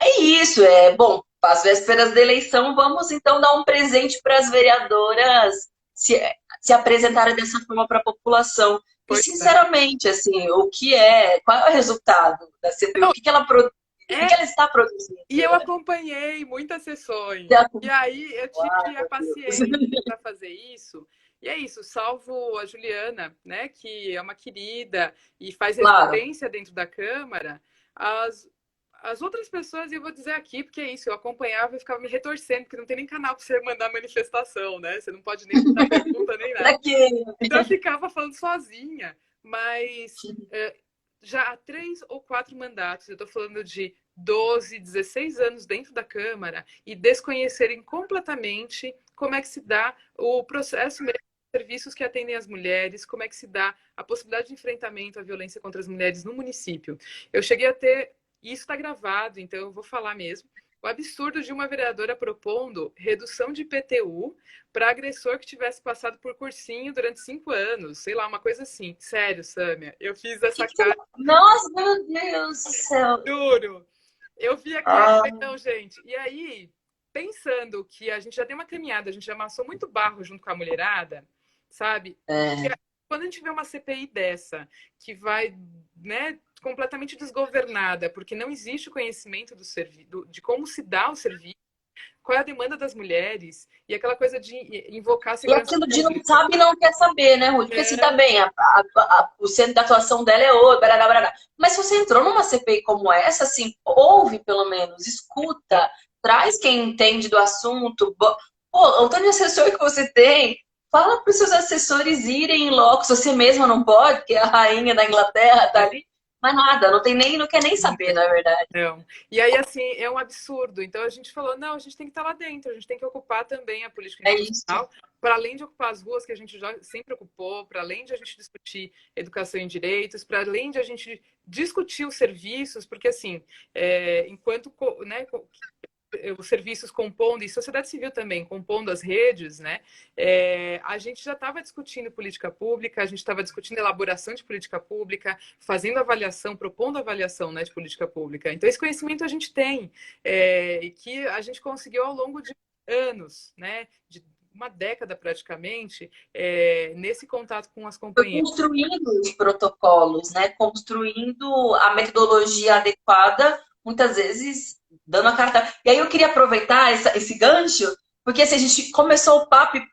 É isso, bom, às vésperas da eleição, vamos então dar um presente para as vereadoras se apresentarem dessa forma para a população. E, sinceramente, assim, qual é o resultado da CPI? O que ela produz? O que ela está produzindo? E eu acompanhei muitas sessões. E aí eu tive a paciência para fazer isso. E é isso, salvo a Juliana, né, que é uma querida e faz resistência dentro da Câmara, as outras pessoas, eu vou dizer aqui, porque é isso, eu acompanhava e ficava me retorcendo, porque não tem nem canal para você mandar manifestação, né? Você não pode nem mandar pergunta nem nada. Então eu ficava falando sozinha, mas já há 3 ou 4 mandatos, eu estou falando de 12, 16 anos dentro da Câmara e desconhecerem completamente como é que se dá o processo mesmo de serviços que atendem as mulheres, como é que se dá a possibilidade de enfrentamento à violência contra as mulheres no município. Eu cheguei a ter, isso está gravado, então eu vou falar mesmo, o absurdo de uma vereadora propondo redução de IPTU para agressor que tivesse passado por cursinho durante 5 anos, sei lá, uma coisa assim. Sério, Sâmia, eu fiz essa cara. Nossa, meu Deus do céu! Juro! Eu vi aquilo, então, gente. E aí, pensando que a gente já deu uma caminhada, a gente já amassou muito barro junto com a mulherada, sabe? Quando a gente vê uma CPI dessa, que vai, né, completamente desgovernada, porque não existe o conhecimento de como se dá o serviço, qual é a demanda das mulheres, e aquela coisa de invocar a segurança pública. E aquilo de não sabe e não quer saber, né, Ruth? Porque assim, tá bem, o centro da atuação dela é outro, barará. Mas se você entrou numa CPI como essa, assim, ouve pelo menos, escuta, traz quem entende do assunto. Pô, o tanto de assessor que você tem, fala para os seus assessores irem em loco, se você mesma não pode, porque a rainha da Inglaterra tá ali. Mas nada, não quer nem saber, na verdade. Não. E aí, assim, é um absurdo. Então a gente falou, não, a gente tem que estar lá dentro, a gente tem que ocupar também a política institucional, para além de ocupar as ruas que a gente já sempre ocupou, para além de a gente discutir educação e direitos, para além de a gente discutir os serviços, porque assim, enquanto, né, os serviços compondo, e sociedade civil também, compondo as redes, né? A gente já estava discutindo política pública, a gente estava discutindo elaboração de política pública, fazendo avaliação, propondo avaliação, né, de política pública. Então, esse conhecimento a gente tem, e que a gente conseguiu ao longo de anos, né? De uma década praticamente, nesse contato com as companhias. Construindo os protocolos, né? Construindo a metodologia adequada, muitas vezes dando a carta. E aí eu queria aproveitar esse gancho, porque assim, a gente começou o papo e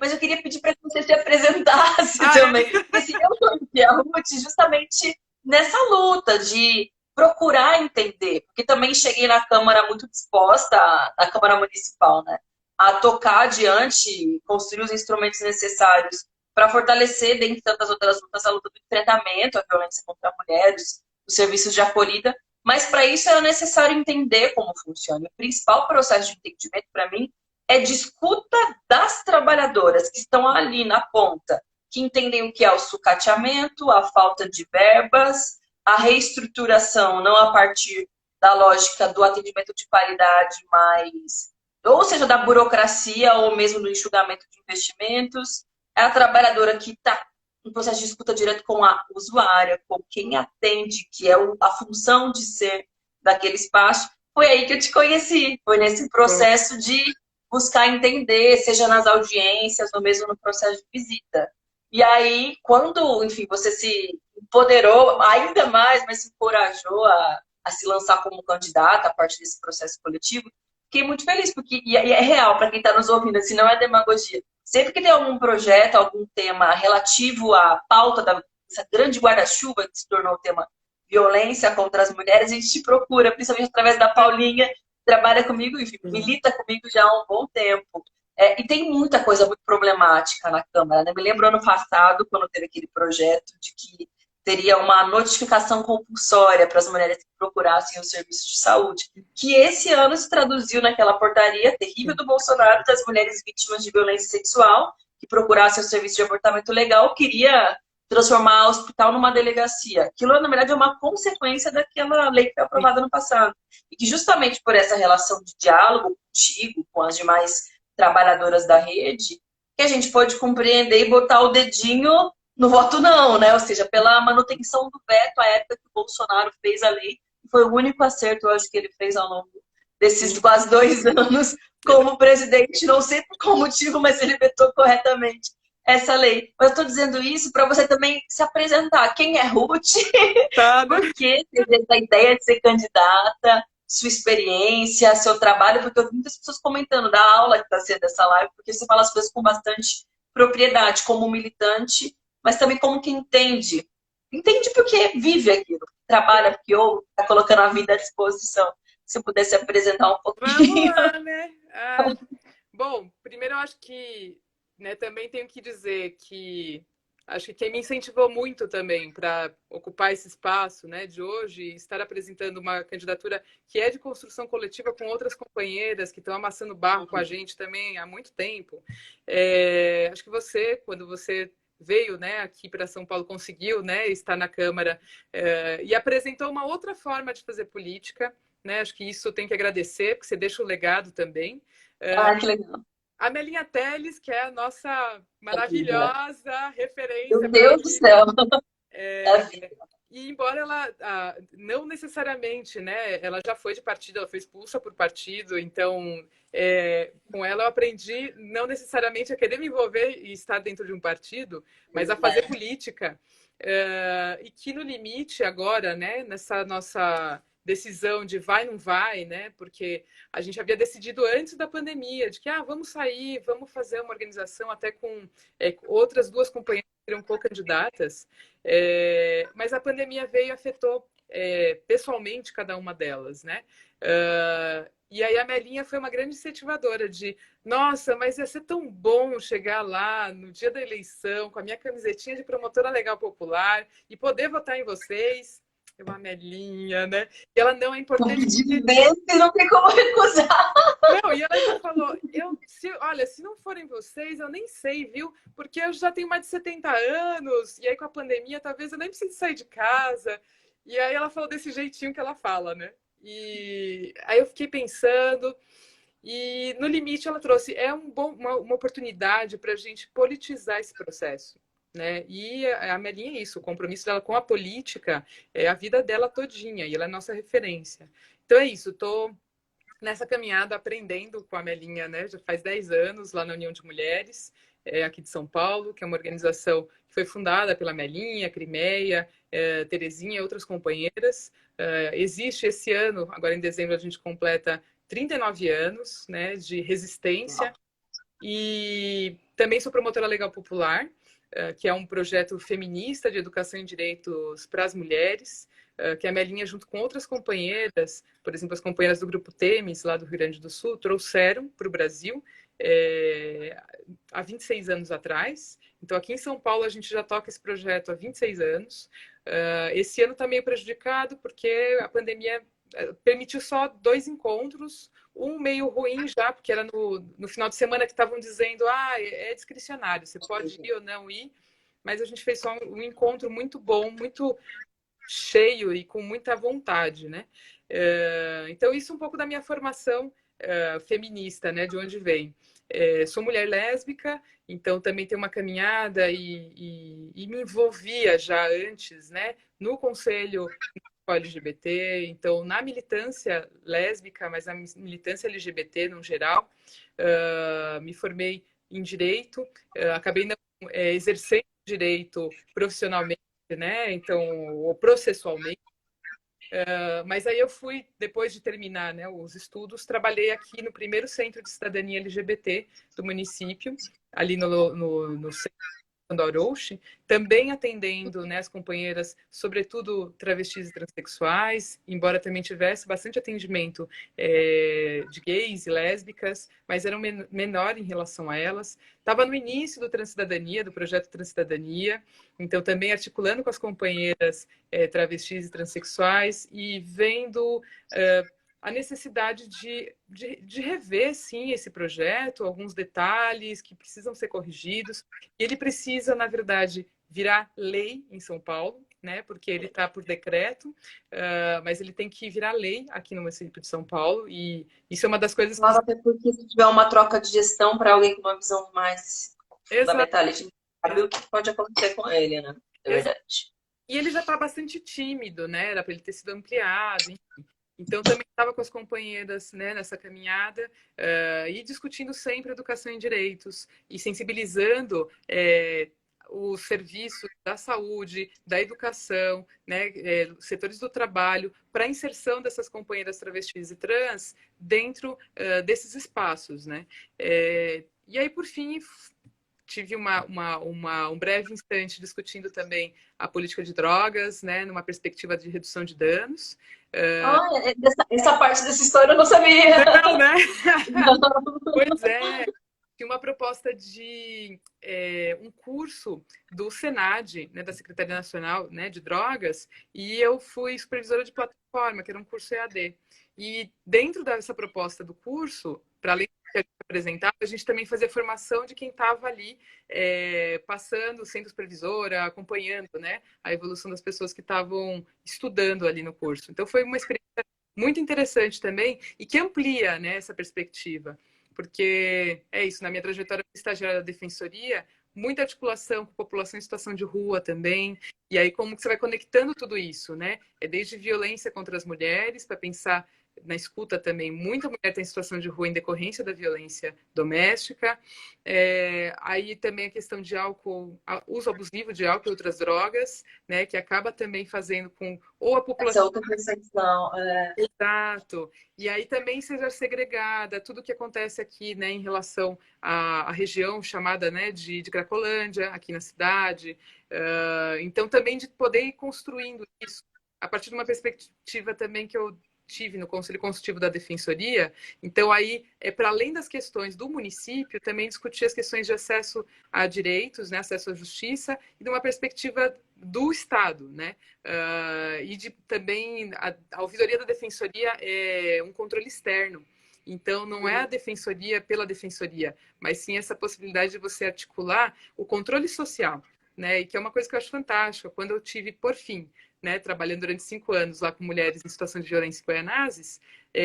mas eu queria pedir para que você se apresentasse também. Porque assim, eu conheci a Ruth justamente nessa luta de procurar entender, porque também cheguei na Câmara muito disposta, na Câmara Municipal, né? A tocar adiante, construir os instrumentos necessários para fortalecer, dentre tantas outras lutas, a luta do enfrentamento à violência contra mulheres, os serviços de acolhida. Mas para isso era necessário entender como funciona. O principal processo de entendimento, para mim, é de escuta das trabalhadoras que estão ali na ponta, que entendem o que é o sucateamento, a falta de verbas, a reestruturação, não a partir da lógica do atendimento de qualidade, mas, ou seja, da burocracia, ou mesmo do enxugamento de investimentos. É a trabalhadora que está em processo de escuta direto com a usuária, com quem atende, que é a função de ser daquele espaço. Foi aí que eu te conheci, foi nesse processo de buscar entender, seja nas audiências ou mesmo no processo de visita. E aí, quando, enfim, você se empoderou ainda mais, mas se encorajou a se lançar como candidata a partir desse processo coletivo, fiquei muito feliz, porque e é real para quem está nos ouvindo, assim, não é demagogia. Sempre que tem algum projeto, algum tema relativo à pauta dessa grande guarda-chuva que se tornou o tema violência contra as mulheres, a gente te procura, principalmente através da Paulinha, que trabalha comigo, enfim, milita comigo já há um bom tempo. E tem muita coisa muito problemática na Câmara, né? Me lembro ano passado, quando teve aquele projeto de que teria uma notificação compulsória para as mulheres que procurassem o serviço de saúde, que esse ano se traduziu naquela portaria terrível do Bolsonaro das mulheres vítimas de violência sexual que procurassem o serviço de abortamento legal, queria transformar o hospital numa delegacia. Aquilo, na verdade, é uma consequência daquela lei que foi aprovada no passado. E que justamente por essa relação de diálogo contigo, com as demais trabalhadoras da rede, que a gente pode compreender e botar o dedinho no voto não, né? Ou seja, pela manutenção do veto à época que o Bolsonaro fez a lei. Foi o único acerto, eu acho, que ele fez ao longo desses quase 2 anos como presidente. Não sei por qual motivo, mas ele vetou corretamente essa lei. Mas eu estou dizendo isso para você também se apresentar. Quem é Ruth? Tá, né? Por que teve essa ideia de ser candidata? Sua experiência, seu trabalho, porque eu vi muitas pessoas comentando da aula que está sendo essa live, porque você fala as coisas com bastante propriedade, como militante, mas também como quem entende. Entende porque vive aquilo, trabalha porque ouve, está colocando a vida à disposição. Se eu pudesse apresentar um Vamos pouquinho. lá, né? Ai. Bom, primeiro eu acho que, né, também tenho que dizer que acho que quem me incentivou muito também para ocupar esse espaço, né, de hoje, estar apresentando uma candidatura que é de construção coletiva com outras companheiras que estão amassando barro com a gente também há muito tempo. Acho que você, quando você veio, né, aqui para São Paulo, conseguiu, né, estar na Câmara e apresentou uma outra forma de fazer política, né? Acho que isso tem que agradecer, porque você deixa o legado também. Ah, que legal. A Melinha Teles, que é a nossa maravilhosa referência Meu para Deus do mim. céu. Da vida. E embora ela não necessariamente, né? Ela já foi de partido, ela foi expulsa por partido, então com ela eu aprendi não necessariamente a querer me envolver e estar dentro de um partido, mas a fazer política. E que no limite agora, né? Nessa nossa decisão de vai não vai, né? Porque a gente havia decidido antes da pandemia de que vamos sair, vamos fazer uma organização até com outras duas companheiras que seriam co-candidatas. Mas a pandemia veio e afetou pessoalmente cada uma delas, né? E aí a Melinha foi uma grande incentivadora de nossa, mas ia ser tão bom chegar lá no dia da eleição com a minha camisetinha de promotora legal popular e poder votar em vocês. É uma Melinha, né? E ela não é Um importante. pedido desse não tem como recusar. Não, e ela ainda falou, olha, se não forem vocês, eu nem sei, viu? Porque eu já tenho mais de 70 anos, e aí com a pandemia, talvez eu nem precise sair de casa. E aí ela falou desse jeitinho que ela fala, né? E aí eu fiquei pensando, e no limite ela trouxe, uma oportunidade para a gente politizar esse processo. Né? E a Melinha é isso, o compromisso dela com a política é a vida dela todinha, e ela é nossa referência. Então é isso, estou nessa caminhada aprendendo com a Melinha, né? Já faz 10 anos lá na União de Mulheres, aqui de São Paulo, que é uma organização que foi fundada pela Melinha, Crimeia, Terezinha e outras companheiras. Existe esse ano, agora em dezembro a gente completa 39 anos, né, de resistência. E também sou promotora legal popular, que é um projeto feminista de educação em direitos para as mulheres, que a Melinha, junto com outras companheiras, por exemplo, as companheiras do Grupo Temis, lá do Rio Grande do Sul, trouxeram para o Brasil há 26 anos atrás. Então, aqui em São Paulo, a gente já toca esse projeto há 26 anos. Esse ano está meio prejudicado, porque a pandemia permitiu só 2 encontros, um meio ruim já, porque era no final de semana que estavam dizendo é discricionário, você pode ir ou não ir, mas a gente fez só um encontro muito bom, muito cheio e com muita vontade, né? Então, isso é um pouco da minha formação feminista, né? De onde vem. Sou mulher lésbica, então também tenho uma caminhada e me envolvia já antes, né? No Conselho LGBT, então na militância lésbica, mas na militância LGBT no geral, me formei em direito, acabei não exercendo direito profissionalmente, né? Então, ou processualmente. Mas aí eu fui, depois de terminar, né, os estudos, trabalhei aqui no primeiro centro de cidadania LGBT do município, ali no centro do Orochi, também atendendo, né, as companheiras, sobretudo travestis e transexuais, embora também tivesse bastante atendimento de gays e lésbicas, mas era menor em relação a elas. Estava no início do Transcidadania, do projeto Transcidadania, então também articulando com as companheiras travestis e transexuais e vendo a necessidade de rever, sim, esse projeto, alguns detalhes que precisam ser corrigidos. E ele precisa, na verdade, virar lei em São Paulo, né? Porque ele está por decreto, mas ele tem que virar lei aqui no município de São Paulo. E isso é uma das coisas que... Claro, até porque se tiver uma troca de gestão para alguém com uma visão mais Exato, fundamentalista, sabe o que pode acontecer com ele, né? É exato. verdade. E ele já está bastante tímido, né? Era para ele ter sido ampliado, enfim. Então, também estava com as companheiras, né, nessa caminhada e discutindo sempre educação em direitos e sensibilizando os serviços da saúde, da educação, né, setores do trabalho, para a inserção dessas companheiras travestis e trans dentro desses espaços. Né? E aí, por fim, tive um breve instante discutindo também a política de drogas, né, numa perspectiva de redução de danos. Ah, essa parte dessa história eu não sabia. Não, né? Pois é. Tinha uma proposta de um curso do Senad, né, da Secretaria Nacional, né, de Drogas, e eu fui supervisora de plataforma, que era um curso EAD. E dentro dessa proposta do curso, para além do que a gente apresentava, a gente também fazia formação de quem estava ali passando, sendo supervisora, acompanhando, né, a evolução das pessoas que estavam estudando ali no curso. Então foi uma experiência muito interessante também e que amplia, né, essa perspectiva. Porque é isso, na minha trajetória estagiária da defensoria, muita articulação com população em situação de rua também. E aí, como que você vai conectando tudo isso, né? É desde violência contra as mulheres, para pensar na escuta também, muita mulher está em situação de rua em decorrência da violência doméstica. Aí também a questão de álcool, uso abusivo de álcool e outras drogas, né? Que acaba também fazendo com ou a Essa população... outra percepção. Exato. E aí também seja segregada, tudo que acontece aqui, né, em relação à região chamada, né, de Cracolândia, aqui na cidade. Então, também de poder ir construindo isso a partir de uma perspectiva também que eu tive no Conselho Consultivo da Defensoria. Então, aí, para além das questões do município, também discutir as questões de acesso a direitos, né, acesso à justiça, e de uma perspectiva do Estado, né? E de também a ouvidoria da defensoria é um controle externo. Então, não é a defensoria pela defensoria, mas sim essa possibilidade de você articular o controle social, né? E que é uma coisa que eu acho fantástica. Quando eu tive, por fim, né, trabalhando durante 5 anos lá com mulheres em situação de violência em Goianazes,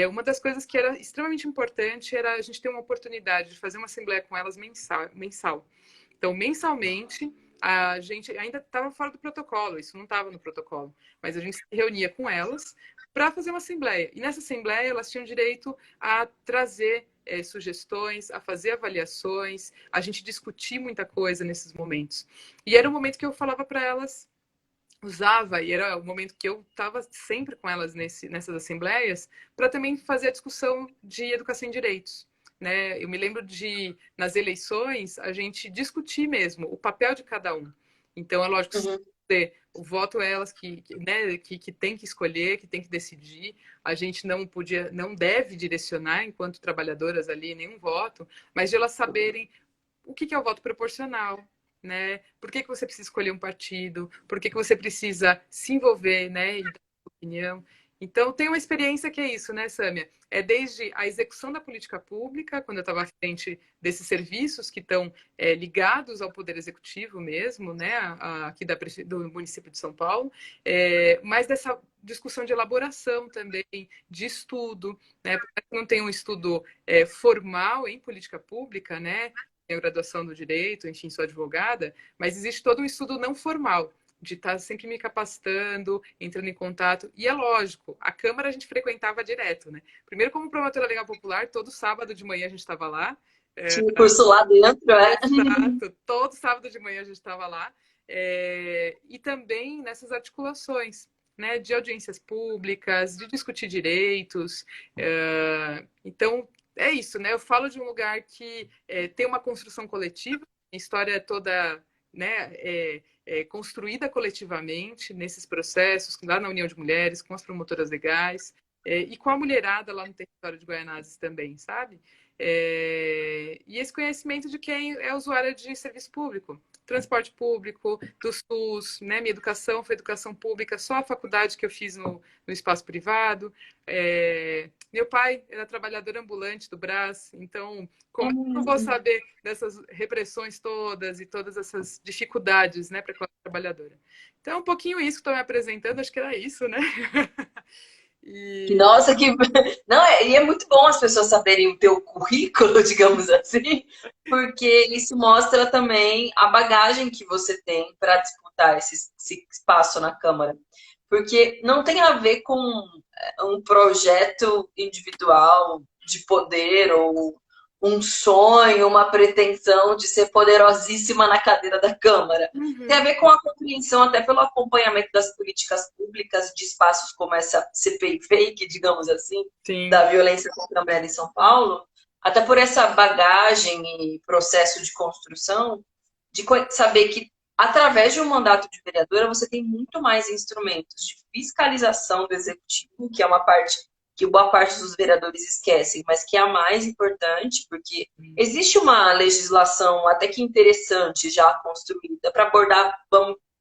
uma das coisas que era extremamente importante era a gente ter uma oportunidade de fazer uma assembleia com elas mensal. Então, mensalmente, a gente ainda estava fora do protocolo, isso não estava no protocolo, mas a gente se reunia com elas para fazer uma assembleia. E nessa assembleia elas tinham direito a trazer sugestões, a fazer avaliações, a gente discutir muita coisa nesses momentos. E era um momento que eu falava para elas, usava, e era o momento que eu estava sempre com elas nessas assembleias, para também fazer a discussão de educação em direitos. Né? Eu me lembro de, nas eleições, a gente discutir mesmo o papel de cada um. Então, é lógico, o voto é elas né, que tem que escolher, que tem que decidir. A gente não deve direcionar, enquanto trabalhadoras ali, nenhum voto, mas de elas saberem o que é o voto proporcional, né? Por que você precisa escolher um partido? Por que você precisa se envolver, né? E dar opinião. Então, tem uma experiência que é isso, né, Sâmia? É desde a execução da política pública, quando eu estava à frente desses serviços que estão ligados ao Poder Executivo mesmo, né, aqui do município de São Paulo, mas dessa discussão de elaboração também, de estudo, né, porque não tem um estudo formal em política pública, né, tenho graduação no direito, enfim, sou advogada, mas existe todo um estudo não formal, de estar sempre me capacitando, entrando em contato. E é lógico, a Câmara a gente frequentava direto, né? Primeiro, como promotora legal popular, todo sábado de manhã a gente estava lá. Tinha curso lá dentro, é? Exato, todo sábado de manhã a gente estava lá. E também nessas articulações, né, de audiências públicas, de discutir direitos. Então, é isso, né? Eu falo de um lugar que tem uma construção coletiva, a história é toda, né, construída coletivamente nesses processos, lá na União de Mulheres, com as promotoras legais, e com a mulherada lá no território de Guaianazes também, sabe? E esse conhecimento de quem é usuária de serviço público, transporte público, do SUS, né? Minha educação foi educação pública, só a faculdade que eu fiz no espaço privado. Meu pai era trabalhador ambulante do Brás, então como é que eu não vou saber dessas repressões todas e todas essas dificuldades, né, para a classe trabalhadora? Então, é um pouquinho isso que estou me apresentando, acho que era isso, né? Nossa, que. Não, e é muito bom as pessoas saberem o teu currículo, digamos assim, porque isso mostra também a bagagem que você tem para disputar esse espaço na Câmara. Porque não tem a ver com um projeto individual de poder ou um sonho, uma pretensão de ser poderosíssima na cadeira da Câmara. Tem a ver com a compreensão, até pelo acompanhamento das políticas públicas de espaços como essa CPI fake, digamos assim, Sim. da violência contra a mulher em São Paulo, até por essa bagagem e processo de construção, de saber que através de um mandato de vereadora, você tem muito mais instrumentos de fiscalização do executivo, que é uma parte que boa parte dos vereadores esquecem, mas que é a mais importante, porque existe uma legislação até que interessante já construída para abordar,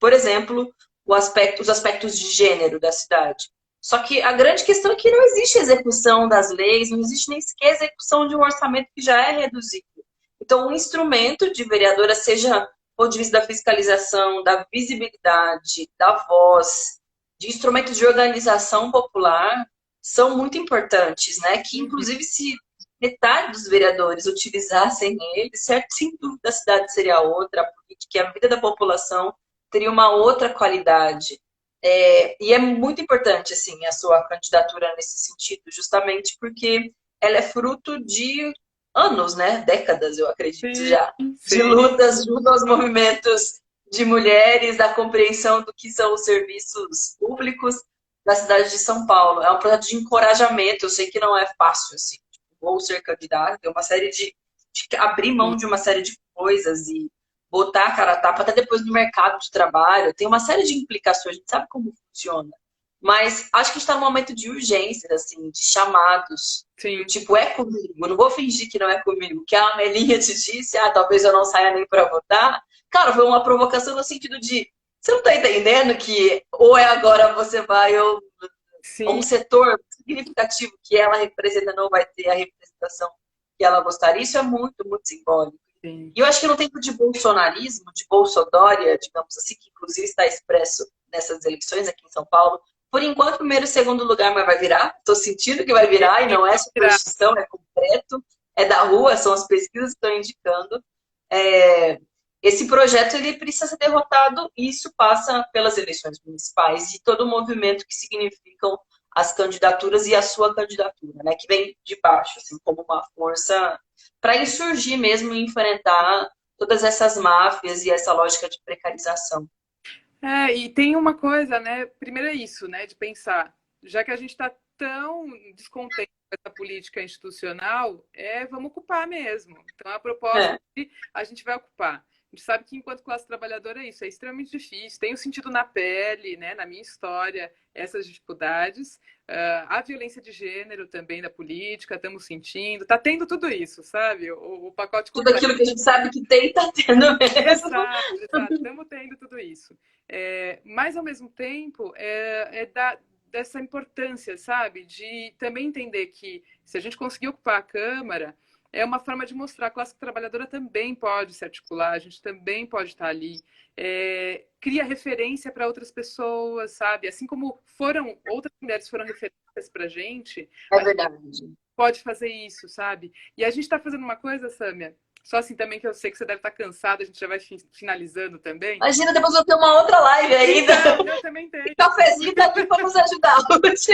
por exemplo, os aspectos de gênero da cidade. Só que a grande questão é que não existe execução das leis, não existe nem sequer execução de um orçamento que já é reduzido. Então, um instrumento de vereadora, seja do ponto de vista da fiscalização, da visibilidade, da voz, de instrumentos de organização popular, são muito importantes, né? Que, inclusive, se metade dos vereadores utilizassem eles, certo? Sem dúvida a cidade seria outra, a política e a vida da população teria uma outra qualidade. E é muito importante, assim, a sua candidatura nesse sentido, justamente porque ela é fruto de anos, né? Décadas, eu acredito Sim, já, de sim. lutas junto aos movimentos de mulheres, da compreensão do que são os serviços públicos da cidade de São Paulo. É um projeto de encorajamento, eu sei que não é fácil, assim, vou ser candidata, tem uma série de abrir mão de uma série de coisas e botar a cara a tapa até depois no mercado de trabalho, tem uma série de implicações, a gente sabe como funciona. Mas acho que está num momento de urgência, assim, de chamados. Sim. Do tipo, é comigo, não vou fingir que não é comigo. Que a Amelinha te disse, talvez eu não saia nem para votar. Cara, foi uma provocação no sentido de, você não está entendendo que ou é agora você vai, ou um setor significativo que ela representa não vai ter a representação que ela gostaria. Isso é muito, muito simbólico. Sim. E eu acho que no tempo de bolsonarismo, de bolsodória, digamos assim, que inclusive está expresso nessas eleições aqui em São Paulo, por enquanto, primeiro e segundo lugar, mas vai virar. Estou sentindo que vai virar e não é superstição, é concreto, é da rua, são as pesquisas que estão indicando. Esse projeto ele precisa ser derrotado e isso passa pelas eleições municipais e todo o movimento que significam as candidaturas e a sua candidatura, né, que vem de baixo, assim, como uma força para insurgir mesmo e enfrentar todas essas máfias e essa lógica de precarização. E tem uma coisa, né? Primeiro é isso, né? De pensar, já que a gente está tão descontente com essa política institucional, vamos ocupar mesmo. Então, a proposta a gente vai ocupar. A gente sabe que, enquanto classe trabalhadora, isso é extremamente difícil. Tenho sentido na pele, né, na minha história, essas dificuldades. A violência de gênero também da política, estamos sentindo. Está tendo tudo isso, sabe? O pacote completo. Tudo aquilo que a gente sabe que tem, está tendo mesmo. Exato. Estamos tendo tudo isso. Mas, ao mesmo tempo, dessa importância, sabe? De também entender que se a gente conseguir ocupar a Câmara, é uma forma de mostrar que a classe trabalhadora também pode se articular, a gente também pode estar ali. Cria referência para outras pessoas, sabe? Assim como outras mulheres foram referências para É a gente verdade. pode fazer isso, sabe? E a gente está fazendo uma coisa, Sâmia, só assim também que eu sei que você deve estar cansada, a gente já vai finalizando também. Imagina, depois eu vou ter uma outra live ainda. Então, eu também tenho. E cafezinho tá aqui para nos ajudar hoje.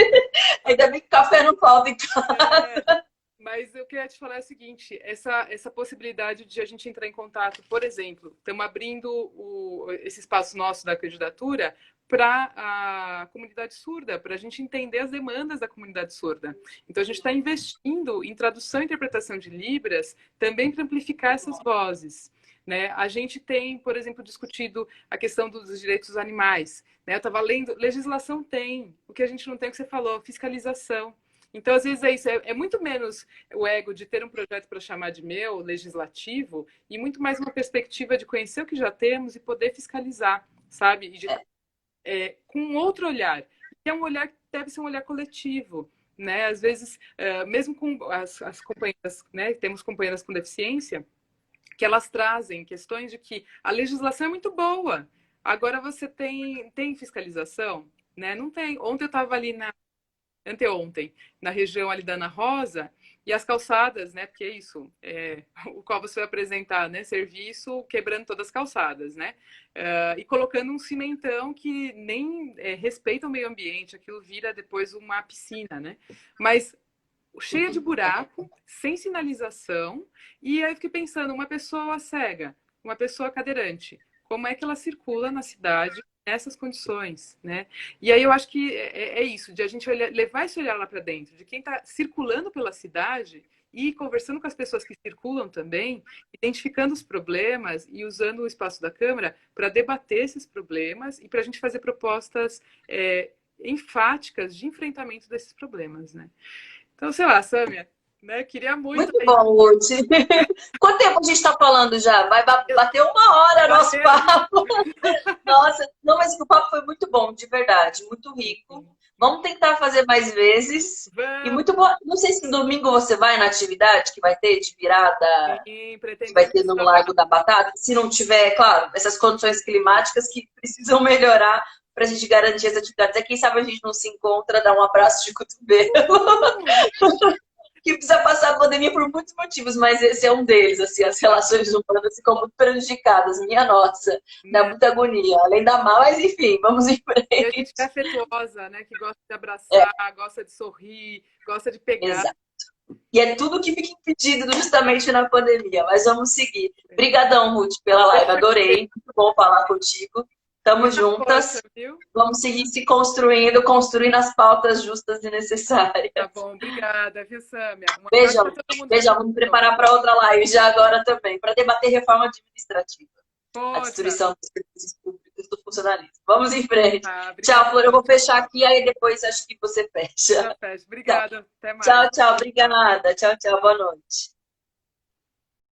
Ainda bem que café não falta em casa. Mas eu queria te falar o seguinte, essa possibilidade de a gente entrar em contato, por exemplo, estamos abrindo esse espaço nosso da candidatura para a comunidade surda, para a gente entender as demandas da comunidade surda. Então, a gente está investindo em tradução e interpretação de Libras também para amplificar essas vozes. Né? A gente tem, por exemplo, discutido a questão dos direitos dos animais. Né? Eu estava lendo, legislação tem, o que a gente não tem, o que você falou, fiscalização. Então, às vezes, é isso. É muito menos o ego de ter um projeto para chamar de meu, legislativo, e muito mais uma perspectiva de conhecer o que já temos e poder fiscalizar, sabe? Com outro olhar. Que é um olhar que deve ser um olhar coletivo. Né? Às vezes, mesmo com as companheiras, né? Temos companheiras com deficiência, que elas trazem questões de que a legislação é muito boa. Agora você tem fiscalização? Né? Não tem. Ontem eu estava ali anteontem, na região ali da Ana Rosa, e as calçadas, né? Porque é isso, o qual você vai apresentar, né? Serviço quebrando todas as calçadas, né? E colocando um cimentão que nem respeita o meio ambiente, aquilo vira depois uma piscina, né? Mas cheia de buraco, sem sinalização, e aí eu fiquei pensando, uma pessoa cega, uma pessoa cadeirante, como é que ela circula na cidade nessas condições, né? E aí eu acho que é isso, de a gente levar esse olhar lá para dentro, de quem está circulando pela cidade e conversando com as pessoas que circulam também, identificando os problemas e usando o espaço da Câmara para debater esses problemas e para a gente fazer propostas enfáticas de enfrentamento desses problemas, né? Então, sei lá, Sâmia, né? Queria muito. Muito bom, Ruth. Quanto tempo a gente está falando já? Vai bater 1 hora nosso papo. Nossa, não, mas o papo foi muito bom, de verdade, muito rico. Vamos tentar fazer mais vezes. Vamos. E muito bom. Não sei se domingo você vai na atividade que vai ter de virada, Sim, que vai ter no Largo da Batata. Se não tiver, claro, essas condições climáticas que precisam melhorar para a gente garantir as atividades. Quem sabe a gente não se encontra, dá um abraço de cotovelo. Que precisa passar a pandemia por muitos motivos, mas esse é um deles, assim, as relações humanas ficam muito prejudicadas, minha nossa, dá muita agonia, além da mal, mas enfim, vamos em frente. E a gente é afetuosa, né, que gosta de abraçar, gosta de sorrir, gosta de pegar. Exato. E é tudo que fica impedido justamente na pandemia, mas vamos seguir. Obrigadão, Ruth, pela live, adorei, muito bom falar contigo. Tamo juntas. Força, vamos seguir se construindo as pautas justas e necessárias. Tá bom, obrigada, viu, Sâmia? Beijão, vamos me preparar para outra live já agora também, para debater reforma administrativa. A destruição dos serviços públicos do funcionalismo. Vamos em frente. Tchau, Flor, eu vou fechar aqui, aí depois acho que você fecha. Obrigada, até mais. Tchau, obrigada. Tchau, boa noite.